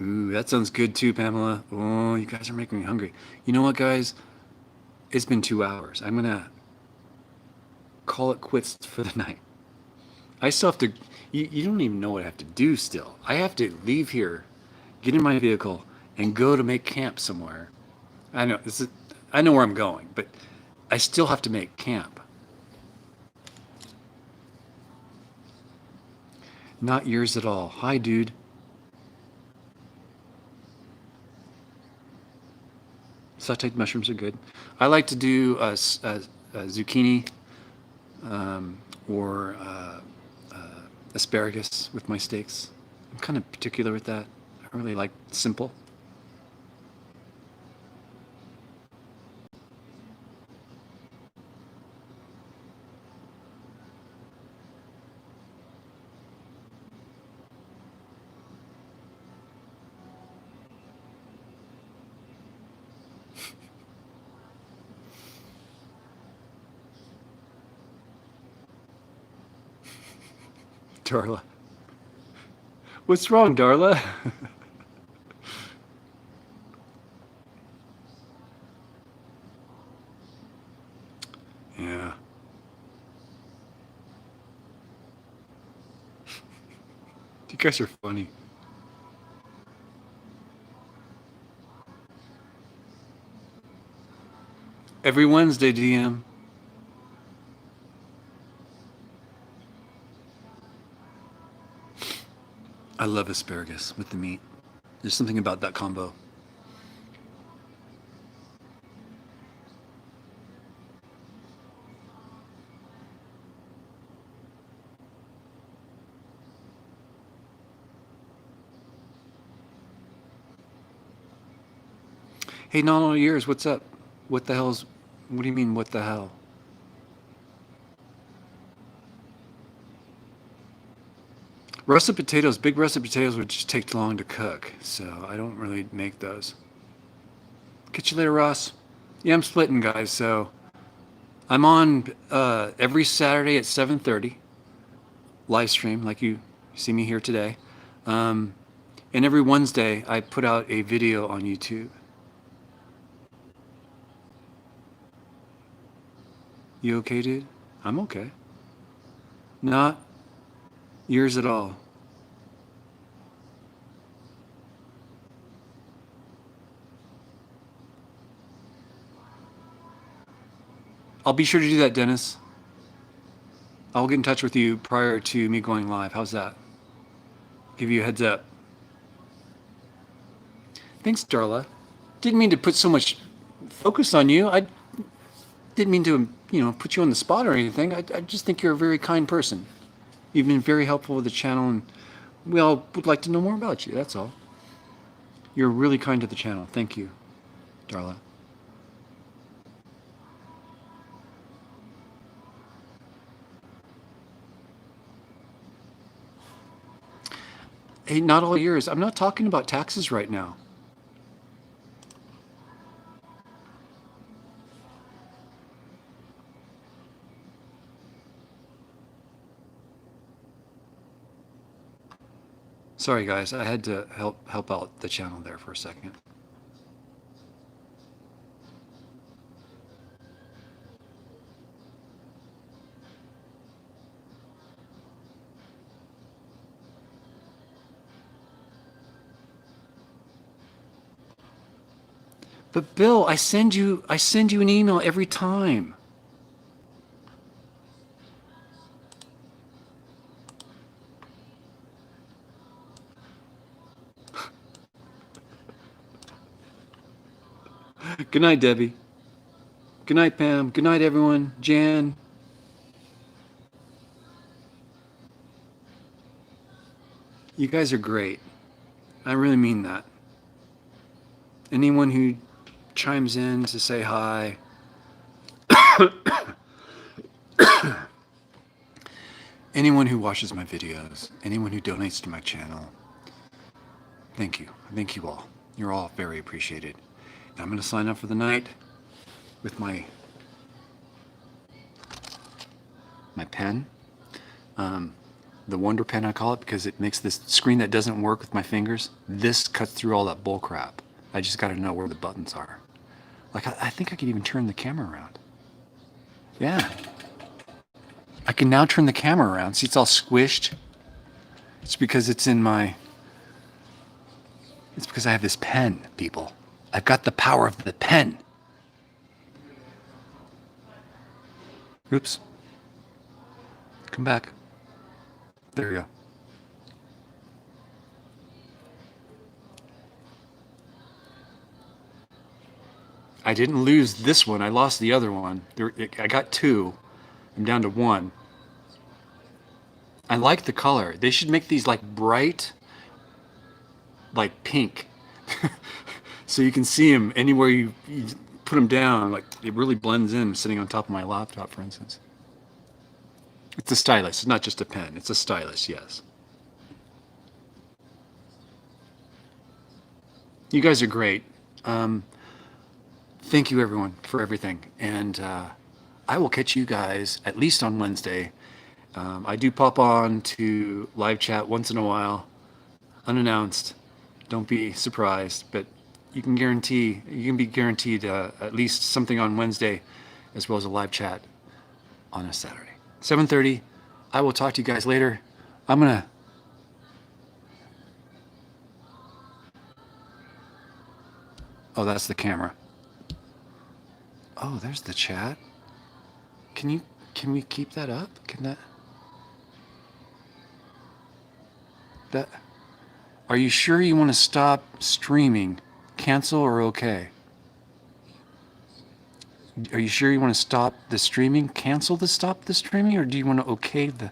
Ooh, that sounds good too, Pamela. Oh, you guys are making me hungry. You know what, guys? It's been 2 hours. I'm gonna call it quits for the night. I still have to, you don't even know what I have to do still. I have to leave here, get in my vehicle, and go to make camp somewhere. I know where I'm going, but I still have to make camp. Not yours at all. Hi, dude. Sauteed mushrooms are good. I like to do zucchini or asparagus with my steaks. I'm kind of particular with that. I really like simple. Darla. What's wrong, Darla? Yeah. You guys are funny. Every Wednesday, DM. I love asparagus with the meat. There's something about that combo. Hey, not all yours. What's up? What the hell's? What do you mean? What the hell? Russet potatoes, big russet potatoes would just take too long to cook, so I don't really make those. Catch you later, Ross. Yeah, I'm splitting, guys. So I'm on every Saturday at 7:30, live stream, like you see me here today. And every Wednesday, I put out a video on YouTube. You okay, dude? I'm okay. Not yours at all. I'll be sure to do that, Dennis. I'll get in touch with you prior to me going live. How's that? Give you a heads up. Thanks, Darla. Didn't mean to put so much focus on you. I didn't mean to, put you on the spot or anything. I just think you're a very kind person. You've been very helpful with the channel, and we all would like to know more about you. That's all. You're really kind to the channel. Thank you, Darla. Hey, not all yours. I'm not talking about taxes right now. Sorry, guys. I had to help out the channel there for a second. But Bill, I send you an email every time. Good night, Debbie. Good night, Pam. Good night, everyone. Jan. You guys are great. I really mean that. Anyone who chimes in to say hi. Anyone who watches my videos. Anyone who donates to my channel. Thank you. Thank you all. You're all very appreciated. And I'm going to sign up for the night with my pen. The Wonder Pen, I call it, because it makes this screen that doesn't work with my fingers. This cuts through all that bull crap. I just got to know where the buttons are. Like, I think I could even turn the camera around. Yeah. I can now turn the camera around. See, it's all squished. It's because it's in my... It's because I have this pen, people. I've got the power of the pen. Oops. Come back. There you go. I didn't lose this one. I lost the other one. I got two. I'm down to one. I like the color. They should make these like bright, like pink. So you can see them anywhere you put them down. Like it really blends in sitting on top of my laptop, for instance. It's a stylus. It's not just a pen. It's a stylus, yes. You guys are great. Thank you, everyone, for everything. And I will catch you guys at least on Wednesday. I do pop on to live chat once in a while, unannounced. Don't be surprised, but you can be guaranteed at least something on Wednesday, as well as a live chat on a Saturday. 7:30. I will talk to you guys later. I'm gonna... Oh, that's the camera. Oh, there's the chat. Can we keep that up? Can that... Are you sure you want to stop streaming? Cancel or okay? Are you sure you want to stop the streaming? Cancel the stop the streaming, or do you want to okay the...